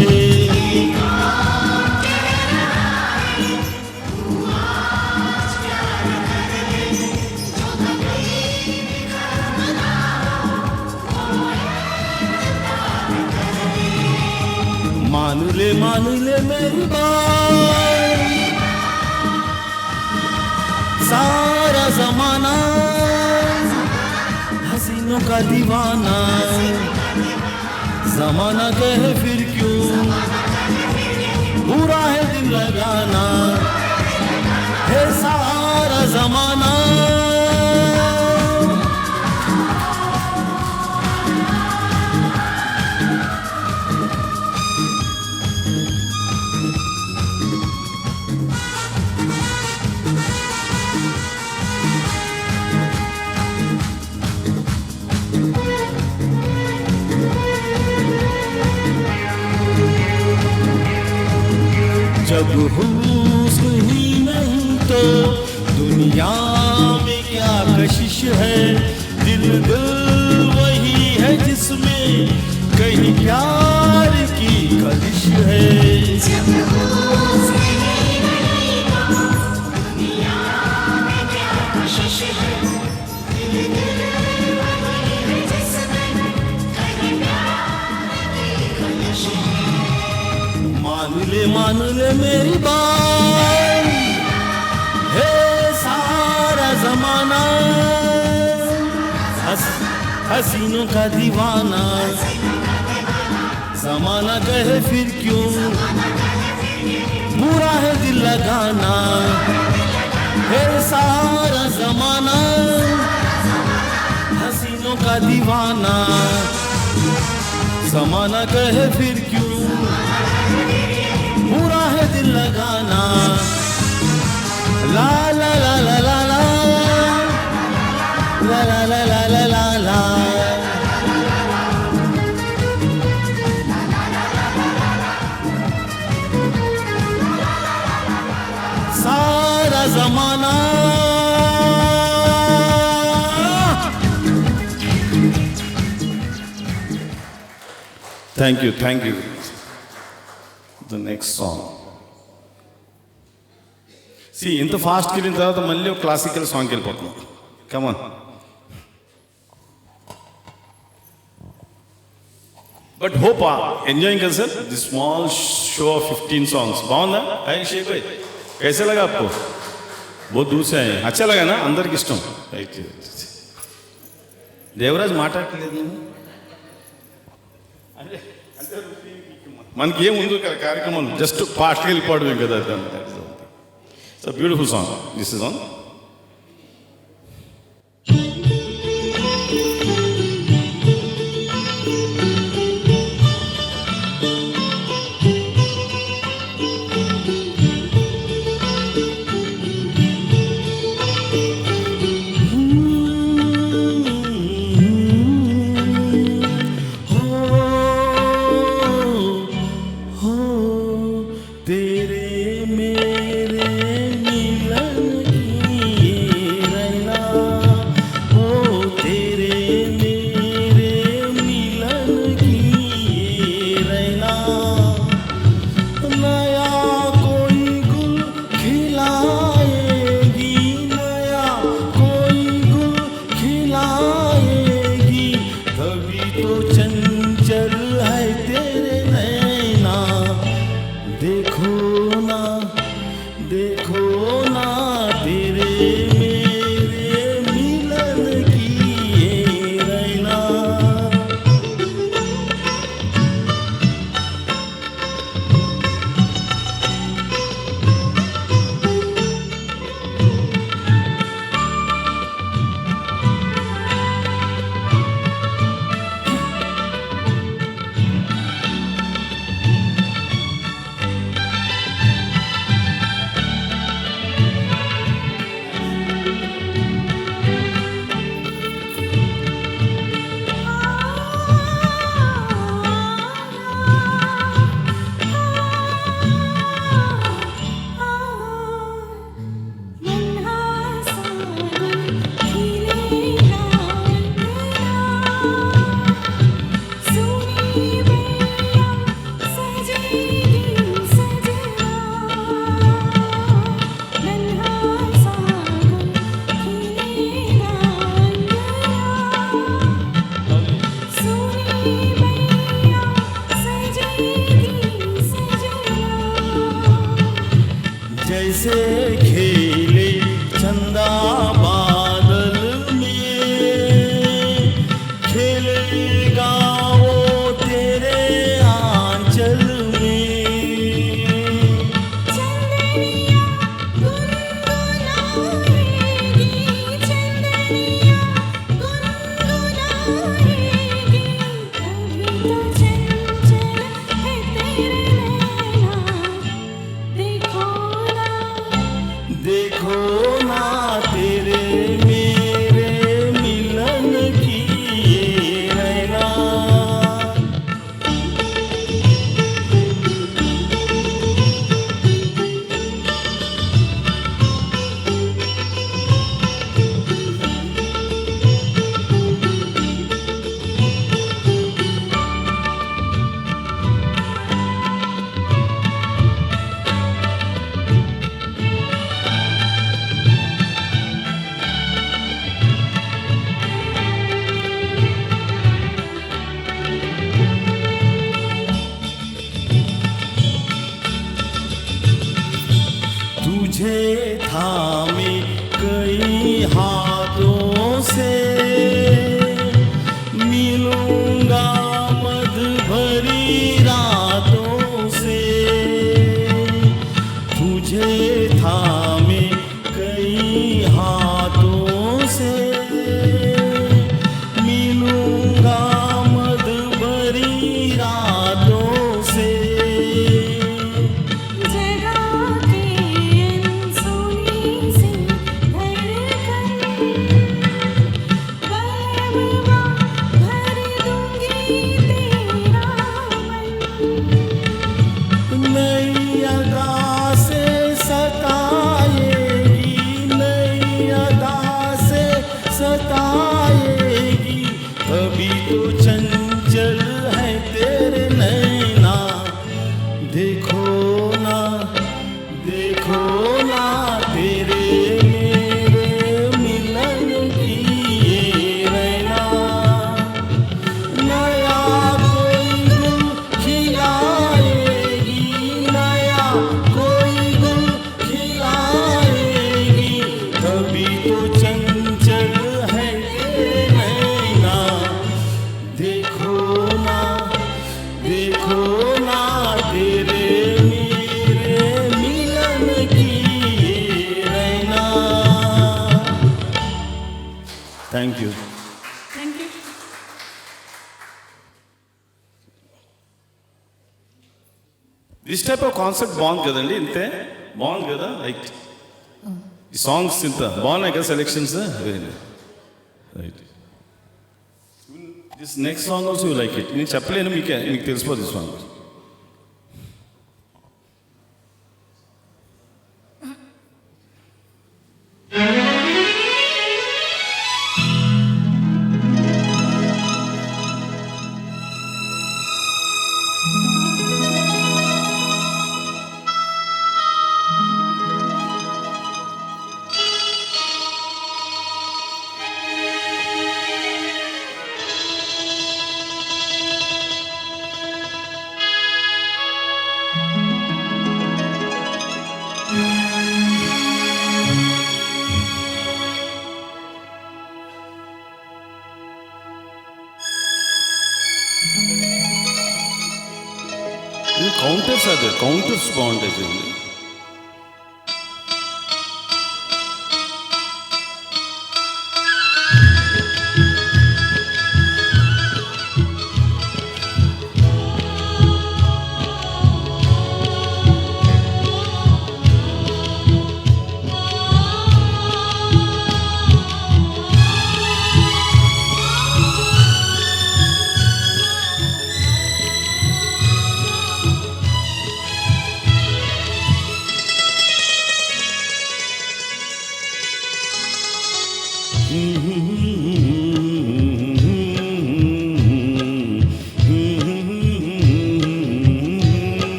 मान ले मेरी बात सारा जमाना हसीनों का दीवाना जमाना कहे फिर क्यों बुरा है दिल लगाना है सारा जमाना जब हुस्न ही नहीं तो दुनिया में क्या कशिश है दिल वही है जिसमें कहीं प्यार की कलिश है जब हुस्न ही नहीं तो दुनिया में क्या कशिश है दिल वही है जिसमें कहीं प्यार की कलिश है मान ले मेरी बात है सारा जमाना हसीनों का दीवाना जमाना कहे फिर क्यों बुरा है दिल लगाना है सारा जमाना हसीनों का दीवाना जमाना कहे फिर क्यों बुरा है दिल लगाना ला ला ला ला ला ला ला ला ला ला ला ला ला सारा जमाना thank you the next song. See, ఇంత ఫాస్ట్కి వెళ్ళిన తర్వాత మళ్ళీ ఒక క్లాసికల్ సాంగ్కి వెళ్ళిపోతున్నాం. కమాన్. బట్ హోప్ ఎంజాయింగ్ కదా sir the small show off 15 songs. బాగుందా? शेख भाई कैसे लगा आपको? बहुत दूर से आए हैं. अच्छा लगा ना అందరికి ఇష్టం రైట్ దేవరాజ్ మాట్లాడలేదు అంటే మనకి ఏం ఉంది కార్యక్రమం జస్ట్ పాటకి వెళ్ళిపోవడమే కదా so beautiful song this is on जैसे खेले चंदा बादल में खेलेगा वो तेरे आंचल में चंदनिया गुनगुनाएगी चंदनिया गुनगुनाएगी कभी तो चंचल है तेरे नैना देखो देखो ना ना तेरे मेरे मिलन की ये नैना तुझे थामे कई हाथों से मिलूंगा मध भरी रातों से तुझे थामे कई हाथों से मिलूंगा मध भरी रातों से जगा के अनसुनी thank you. Thank you. This type of concept బాగుంది కదండి, ఇంతే బాగుంది కదా, రైట్. ఈ సాంగ్స్ ఇంత బాగున్నాయి కదా selections, right. This next song also you like it. నేను చెప్పలేను, మీకు తెలిసిపోతుంది ఈ సాంగ్. కౌంటర్స్ అదే కౌంటర్స్ బాగుంటాయి చూడండి.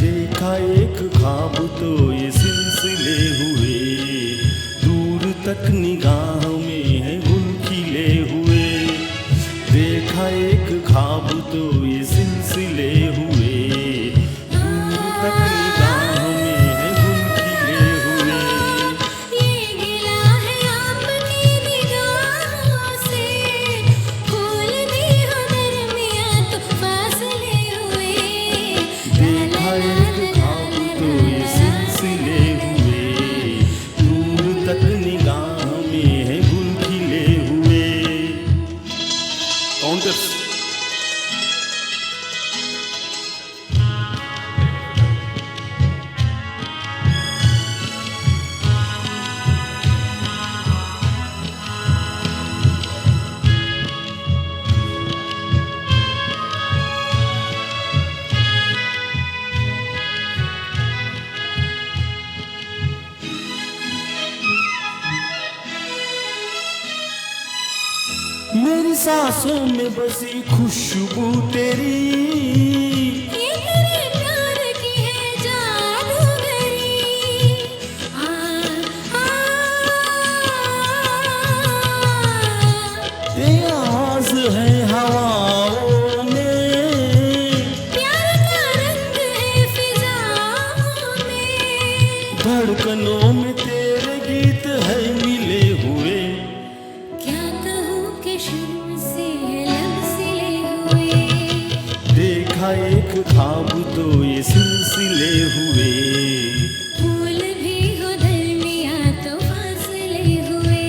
देखा एक ख्वाब तो ये सिलसिले हुए, दूर तक निगाह में है गुल खिले हुए. देखा एक ख्वाब तो ये सिलसिले हुए, दूर तक निगाह में है गुल खिले हुए. ये गिला है आपकी निगाहों से, फूल भी हो दरमियां तो फासले हुए. देखा एक ख्वाब तो ये सिलसिले हुए, दूर तक निगाह में है गुल खिले हुए. కౌంటర్స్ मेरी सांसों में बसी खुशबू तेरी, ये तेरे प्यार की है जादूगरी. आ आ ये आवाज है हवाओं में, प्यार का रंग है फिजाओं में. धड़कनों में तेरे गीत है मिले हुए. क्या कहूँ कि शर्म से लब सिले हुए. देखा एक ख्वाब तो ये सिलसिले हुए, फूल भी हो दरमियां तो फासले हुए.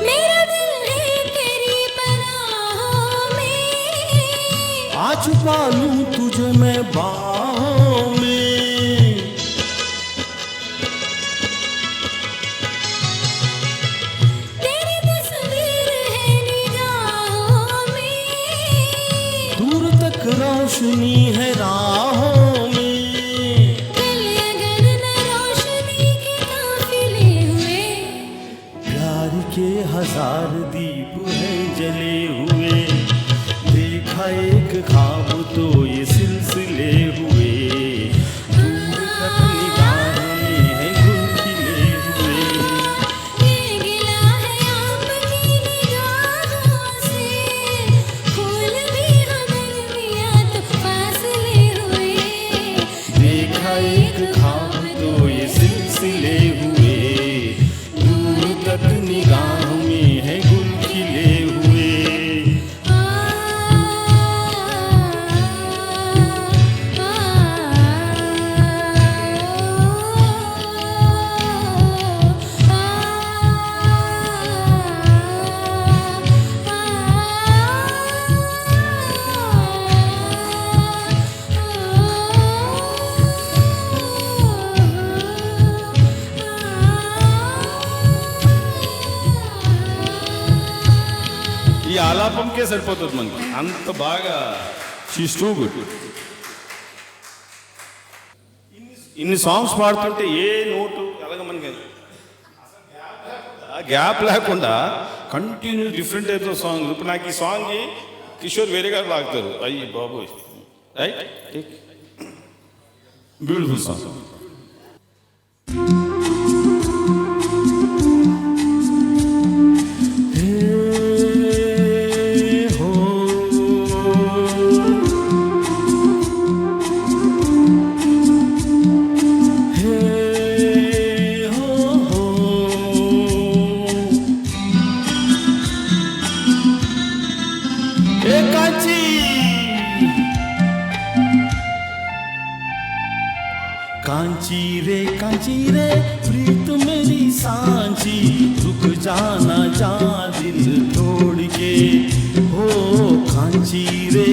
मेरा दिल है तेरी पनाहों में. आ छुपा लूं तुझे मैं बाहों में. तेरी तस्वीर है निगाहों में. दूर तक रोशनी है राहों में. दिल अगर न रोशनी के काफिले हुए. प्यार के हजार दीप हैं जले हुए. देखा एक ख्वाब तो ये सिलसिले हुए, दूर तक निगाह में है गुल खिले हुए. ये गिला है आपकी निगाहों से, देखा एक ख्वाब तो ये सिलसिले हुए, दूर तक निगाह में है गुल खिले हुए। ఈ ఆలాపంకే సరిపోతుంది మనకి, అంత బాగా షీస్ టూ గుడ్. ఇన్ని సాంగ్స్ పాడుతుంటే ఏ నోటు అలాగ మనకి గ్యాప్ లేకుండా continue different types of songs. ఇప్పుడు నాకు ఈ సాంగ్ కిషోర్ వేరే గారు లాగుతారు, అయ్యి బాబు రైట్ బ్యూటిఫుల్ సాంగ్. कांची रे प्रीत मेरी सांची, रुक जाना जा दिल तोड़ के। हो कांची रे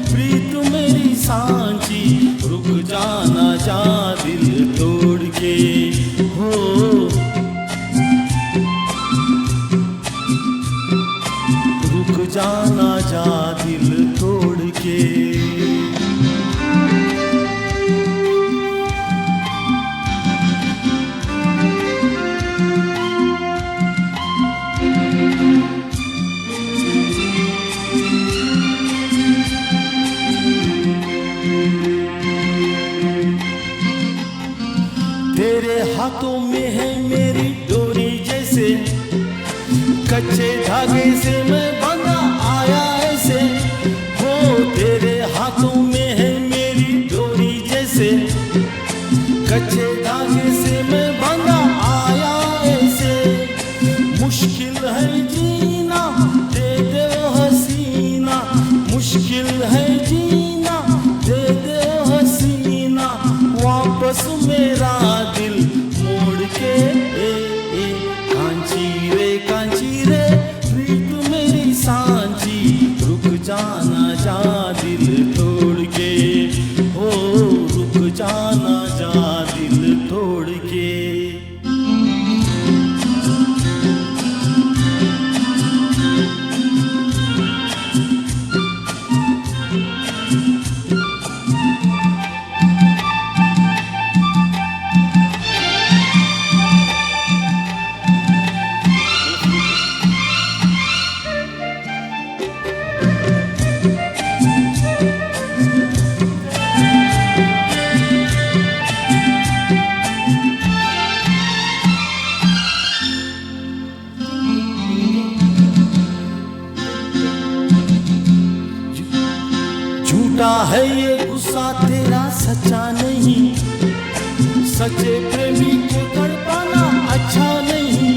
प्रीत मेरी सांची, रुक जाना जा दिल तोड़ के। हो रुक जाना जा दिल तोड़ के। तेरे हाथों में है मेरी डोरी जैसे, कच्चे धागे से मैं बंधा आया ऐसे। हो तेरे हाथों में है मेरी डोरी जैसे, कच्चे धागे से मैं बंधा आया ऐसे। मुश्किल है जीना दे दे हसीना, मुश्किल है जीना दे दे हसीना, वापस मेरा दिल मोड़ के। कांची रे प्रीत मेरी सांची, रुक जाना जा दिल तोड़ के। हो रुक जाना जा दिल तोड़ के। झूठा है ये गुस्सा तेरा सच्चा नहीं, सच्चे प्रेमी को तड़पाना अच्छा नहीं।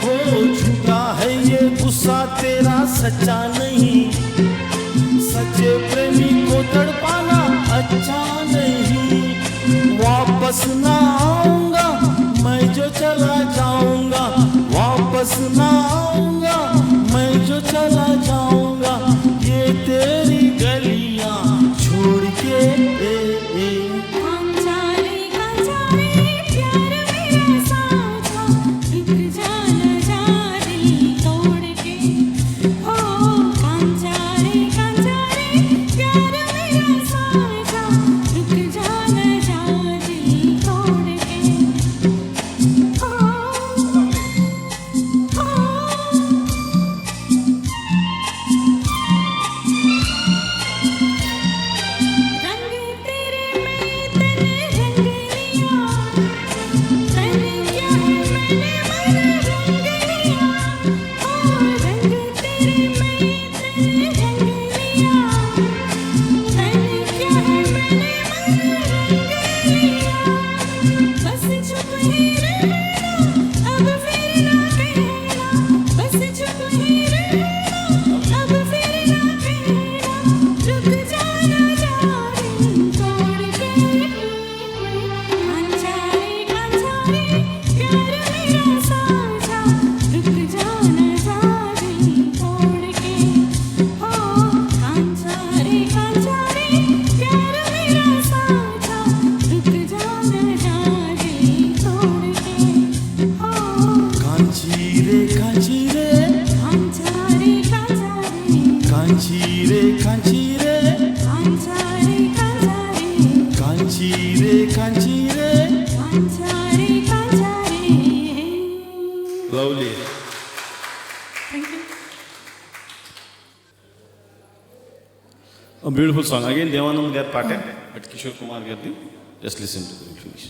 हो झूठा है ये गुस्सा तेरा सच्चा नहीं, सच्चे प्रेमी को तड़पाना अच्छा नहीं। वापस ना आऊंगा मैं जो चला जाऊंगा, वापस ना आऊंगा मैं जो चला जाऊंगा। ये तेरी गलियां छोड़ के। कांचारे प्यार मेरा साजा, रुक जाना जा दिल तोड़ के। हो कांचारे प्यार मेरा साजा, रुक जाना जा दिल तोड़ के। हो रंग तेरे में कांची रे कांचारे कांचारे lovely. Beautiful song again Dev Anand గారి పాటే బట్ కిషోర్ కుమార్ గారిది. Just listen to the finish.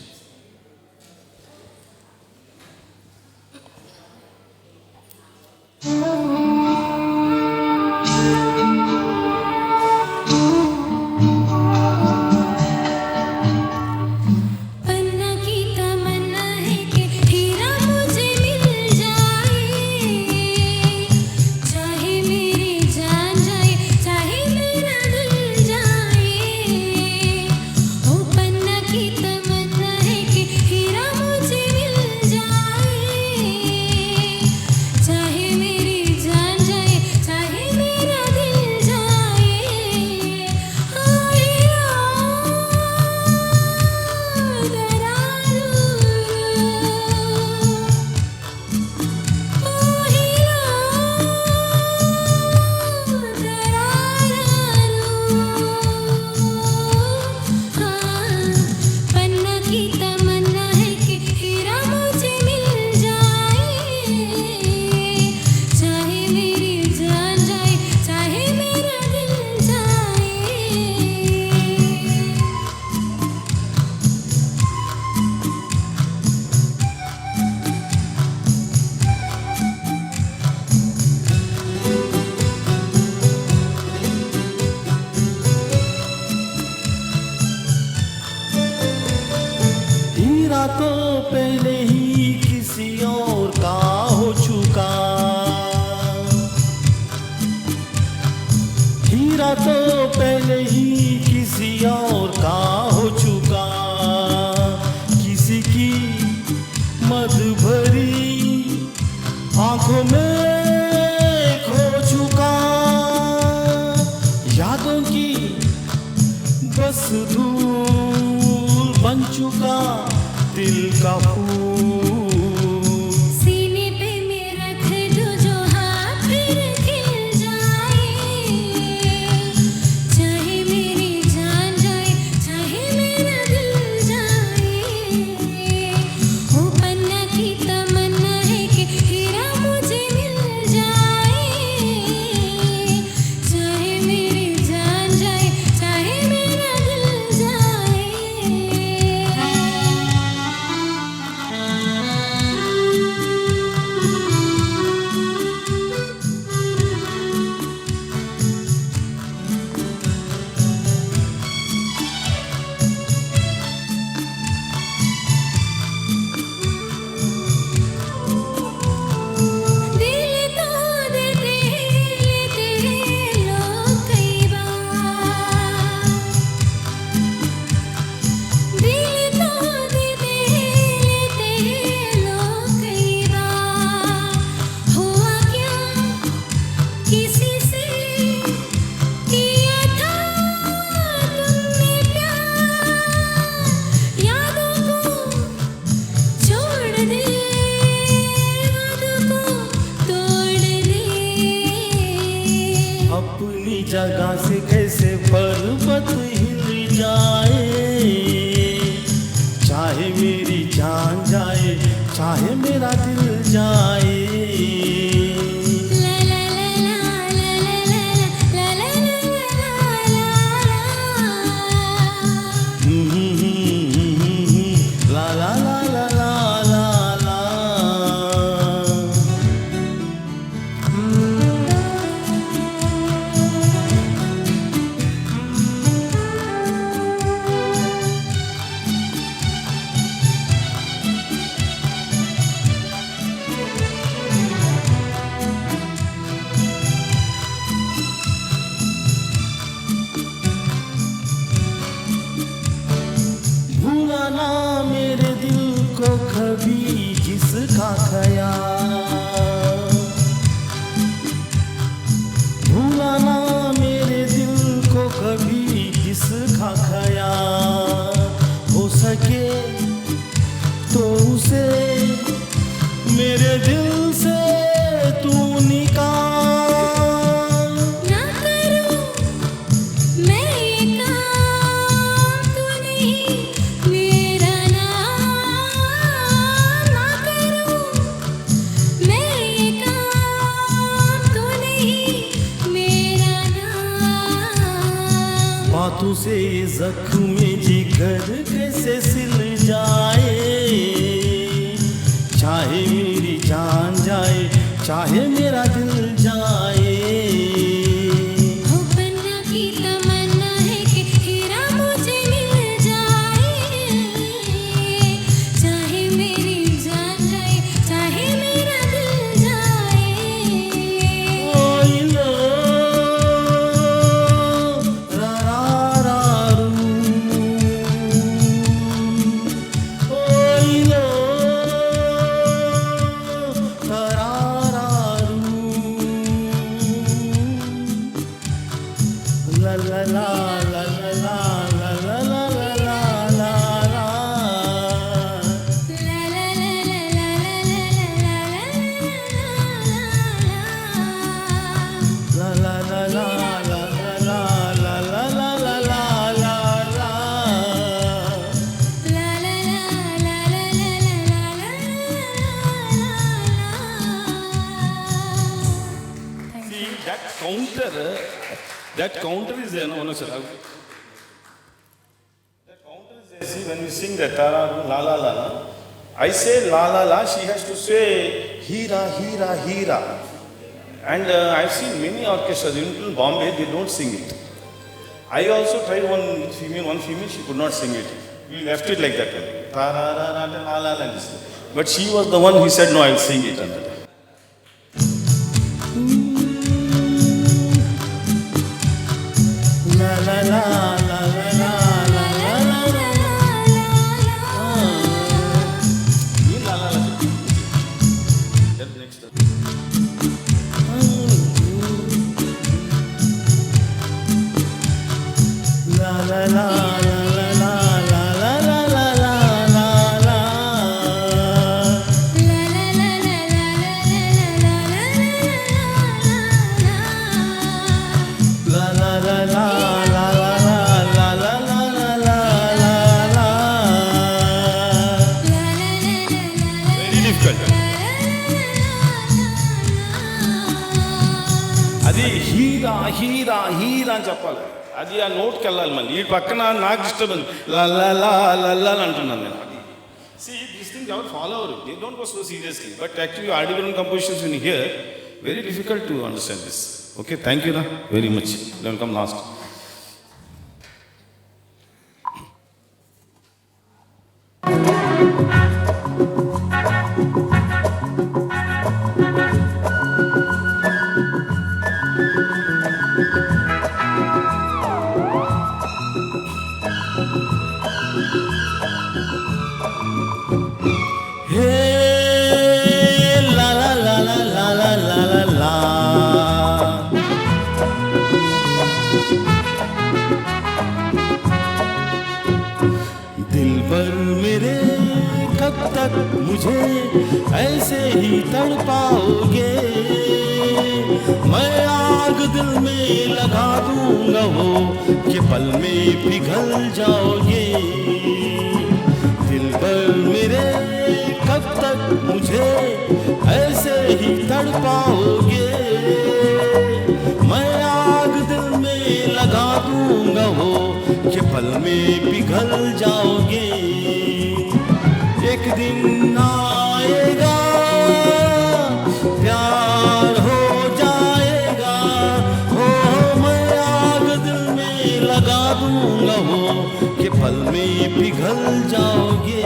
Panna की तमन्ना है कि हीरा मुझे मिल जाए, चाहे मेरी जान जाए चाहे मेरा दिल जाए। ओ पन्ना की तमन्ना है कि हीरा मुझे मिल जाए, चाहे मेरी जान जाए चाहे मेरा दिल जाए। पन्ना की तमन्ना है कि हीरा मुझे मिल जाए, चाहे मेरी जान जाए चाहे मेरा दिल जाए। हीरा तो पहले ही किसी और का हो चुका, हीरा तो पहले ही किसी और का हो चुका, किसी की मद भरी आंखों में खो चुका, यादों की बस धूल बन चुका दिल का फूल। सीने पे मैं रख दूं जो हाथ फिर खिल जाए, चाहे मेरी जान जाए चाहे मेरा दिल जाए। ओ पन्ना की तमन्ना है कि हीरा मुझे मिल जाए, चाहे मेरी जान जाए चाहे मेरा दिल जाए। हाथों से जख्म जिगर कैसे सिल जाए, चाहे मेरी जान जाए चाहे मेरा दिल जाए। हो पन्ना की तमन्ना है कि हीरा मुझे मिल जाए, चाहे मेरी जान जाए चाहे मेरा दिल जाए। ओई लो रा रा रा रू, ओई लो रा रा रू, ला ला ला ला ला ला ला ला ला ला ला ला। ला ला ला ला ला ला ला ला ला ला। La la la la la la la la la la la la. La la la la la la la la. See, that counter is there, no, no, sir. That counter is there. See, when we sing that tara, la la la la, I say la la la, she has to say hira, hira, hira. And I've seen many orchestras, in Bombay, they don't sing it. I also tried one female, she could not sing it. We left it like that. Tara, ra, ra, la la la, this. But she was the one who said, no, I'll sing it. La la la la la la la la la. You la la la. That next. La la la la la la la la la la la la la. La la la la la la la la la. La la la la la la la la la la la la la. Very difficult. అది హీరా హీరా హీరా అని చెప్పాలి. అది ఆ నోట్కి వెళ్ళాలి మళ్ళీ. ఈ పక్కన నాకు డిస్టర్బెన్స్ లల్లా లల్లా అంటున్నాను నేను. See, these things are follower. They don't go so seriously. But actually, article and compositions in here, very difficult to understand this. Okay, thank you, very much. Then come last. Hey, la la la la la la la la la. दिलबर मेरे कब तक मुझे ऐसे ही तड़पाओगे, मैं आग दिल में लगा दूंगा वो कि पल में पिघल जाओगे। दिलबर मेरे कब तक मुझे ऐसे ही तड़पाओगे, मैं आग दिल में लगा दूंगा वो कि पल में पिघल जाओगे। एक दिन आएगा प्यार हो जाएगा, हो मैं आग दिल में लगा दूंगा वो कि पल में पिघल जाओगे।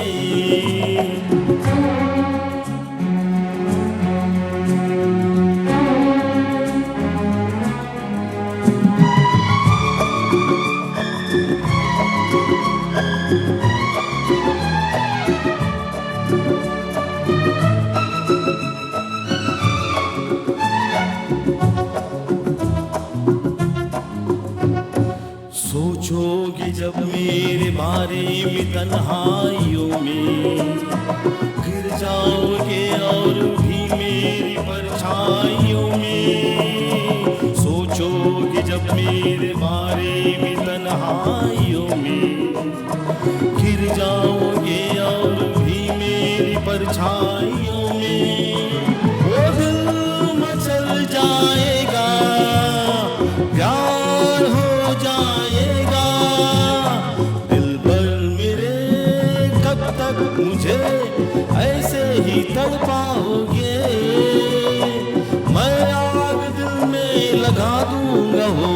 सोचोगे जब मेरे बारे में तन्हाइयों में, गिर जाओगे और भी मेरी परछाइयों में। सोचोगे जब मेरे बारे में तन्हाइयों में, गिर जाओगे और भी मेरी परछाइयों में। वो दिल मचल जाएगा, प्यार हो जाएगा, तक मुझे ऐसे ही तड़पाओगे, मैं आग दिल में लगा दूंगा हो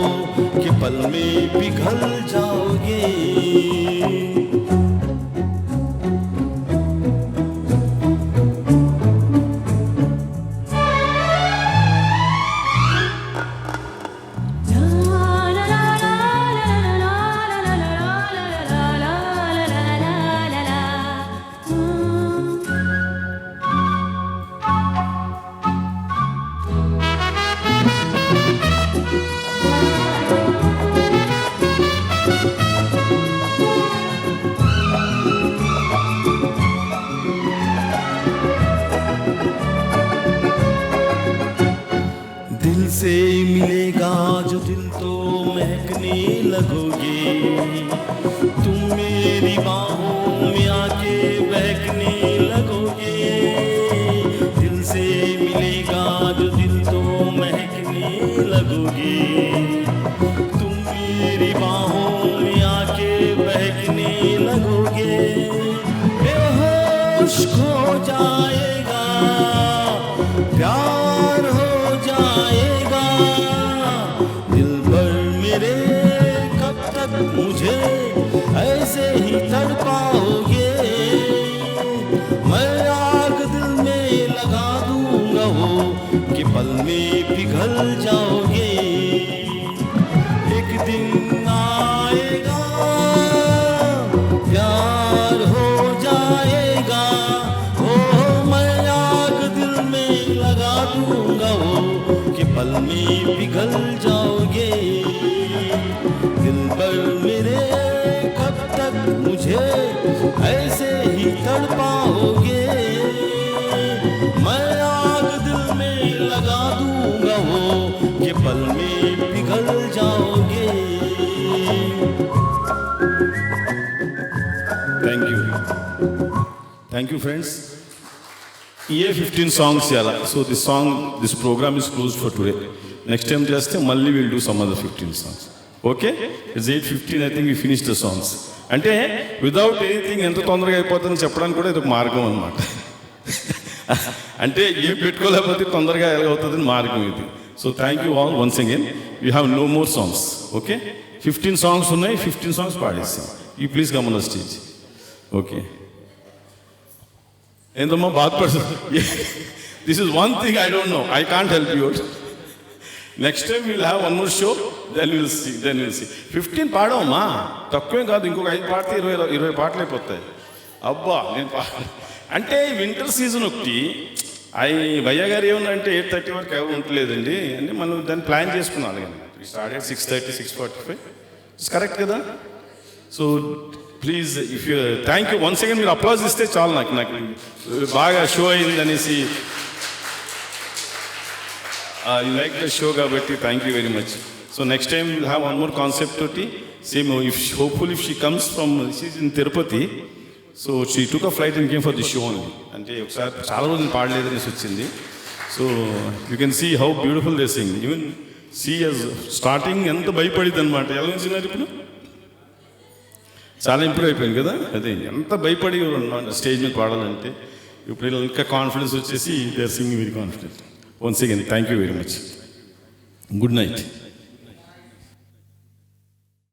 कि पल में पिघल जाओगे। दिल से मिलेगा जो दिल तो महकने लगोगे, तुम मेरी बाहों में आके बहकने लगोगे। दिल से मिलेगा जो दिल तो महकने लगोगे, तुम मेरी बाहों में आके बहकने लगोगे। बेहोश खो जाएगा, प्यार हो जाएगा, दिल भर मेरे कब तक मुझे ऐसे ही तड़पाओगे, मैं आग दिल में लगा दूंगा हो कि पल में पिघल जाओगे। एक दिन आएगा, प्यार हो जाएगा, ओ मैं आग दिल में लगा दूंगा हो कि पल में पिघल जाओगे। दिल भर मेरे कब तक मुझे ऐसे ही तड़पाओगे, मैं आग दिल में लगा दूंगा हो कि पल में पिघल जाओगे। Thank you friends. ఏ 15 సాంగ్స్ చేయాలా. So this programme is close for today. Next time చేస్తే మళ్ళీ will do some other 15 songs. Okay, it's 8:15. I think we finish the songs. అంటే వితౌట్ ఎనీథింగ్ ఎంత తొందరగా అయిపోతుందని చెప్పడానికి కూడా ఇది ఒక మార్గం అనమాట. అంటే ఏం పెట్టుకోలేకపోతే తొందరగా ఎలాగవుతుందని మార్గం ఇది. So thank you all once again. You have no more songs. Okay, 15 songs ఉన్నాయి, 15 songs పాడేస్తాం. You please come on the stage. Okay, ఏందమ్మా బాధపడుతుంది. This is one thing I don't no, I can't help you. Next time will have one more show, then will see. 15 పాడవమ్మా, తక్కువేం కాదు. ఇంకొక 5 పాడితే 20 పాటలు అయిపోతాయి. అబ్బా నేను అంటే వింటర్ సీజన్ ఒకటి భయ్య గారు ఏమన్నంటే 8:30 వరకు ఎవరు ఉండలేదండి అంటే మనం దాన్ని ప్లాన్ చేసుకున్నాను. కానీ స్టార్ట్ 6:30, 6:45 ఇట్స్ కరెక్ట్ కదా. So please if you thank you once again. మీరు అప్లాజ్ ఇస్తే చాలు. నాకు బాగా షో అయింది అనేసి యూ లైక్ ద షో కాబట్టి thank you very much. So next time will have one more concept తోటి same. If hopeful if she comes from she's in Tirupati, so she took a flight and came for the show only. అంటే ఒకసారి చాలా రోజులు పాడలేదనేసి వచ్చింది. So you can see how beautiful they sing. Even she as starting ఎంత భయపడింది అనమాట. ఎలా ఉంచినారు ఇప్పుడు చాలా ఇంప్రూవ్ అయిపోయింది కదా. అదే ఎంత భయపడి స్టేజ్ మీద పాడాలంటే ఇప్పుడు ఇంకా కాన్ఫిడెన్స్ వచ్చేసి they are singing very confident. Once again thank you very much. Good night.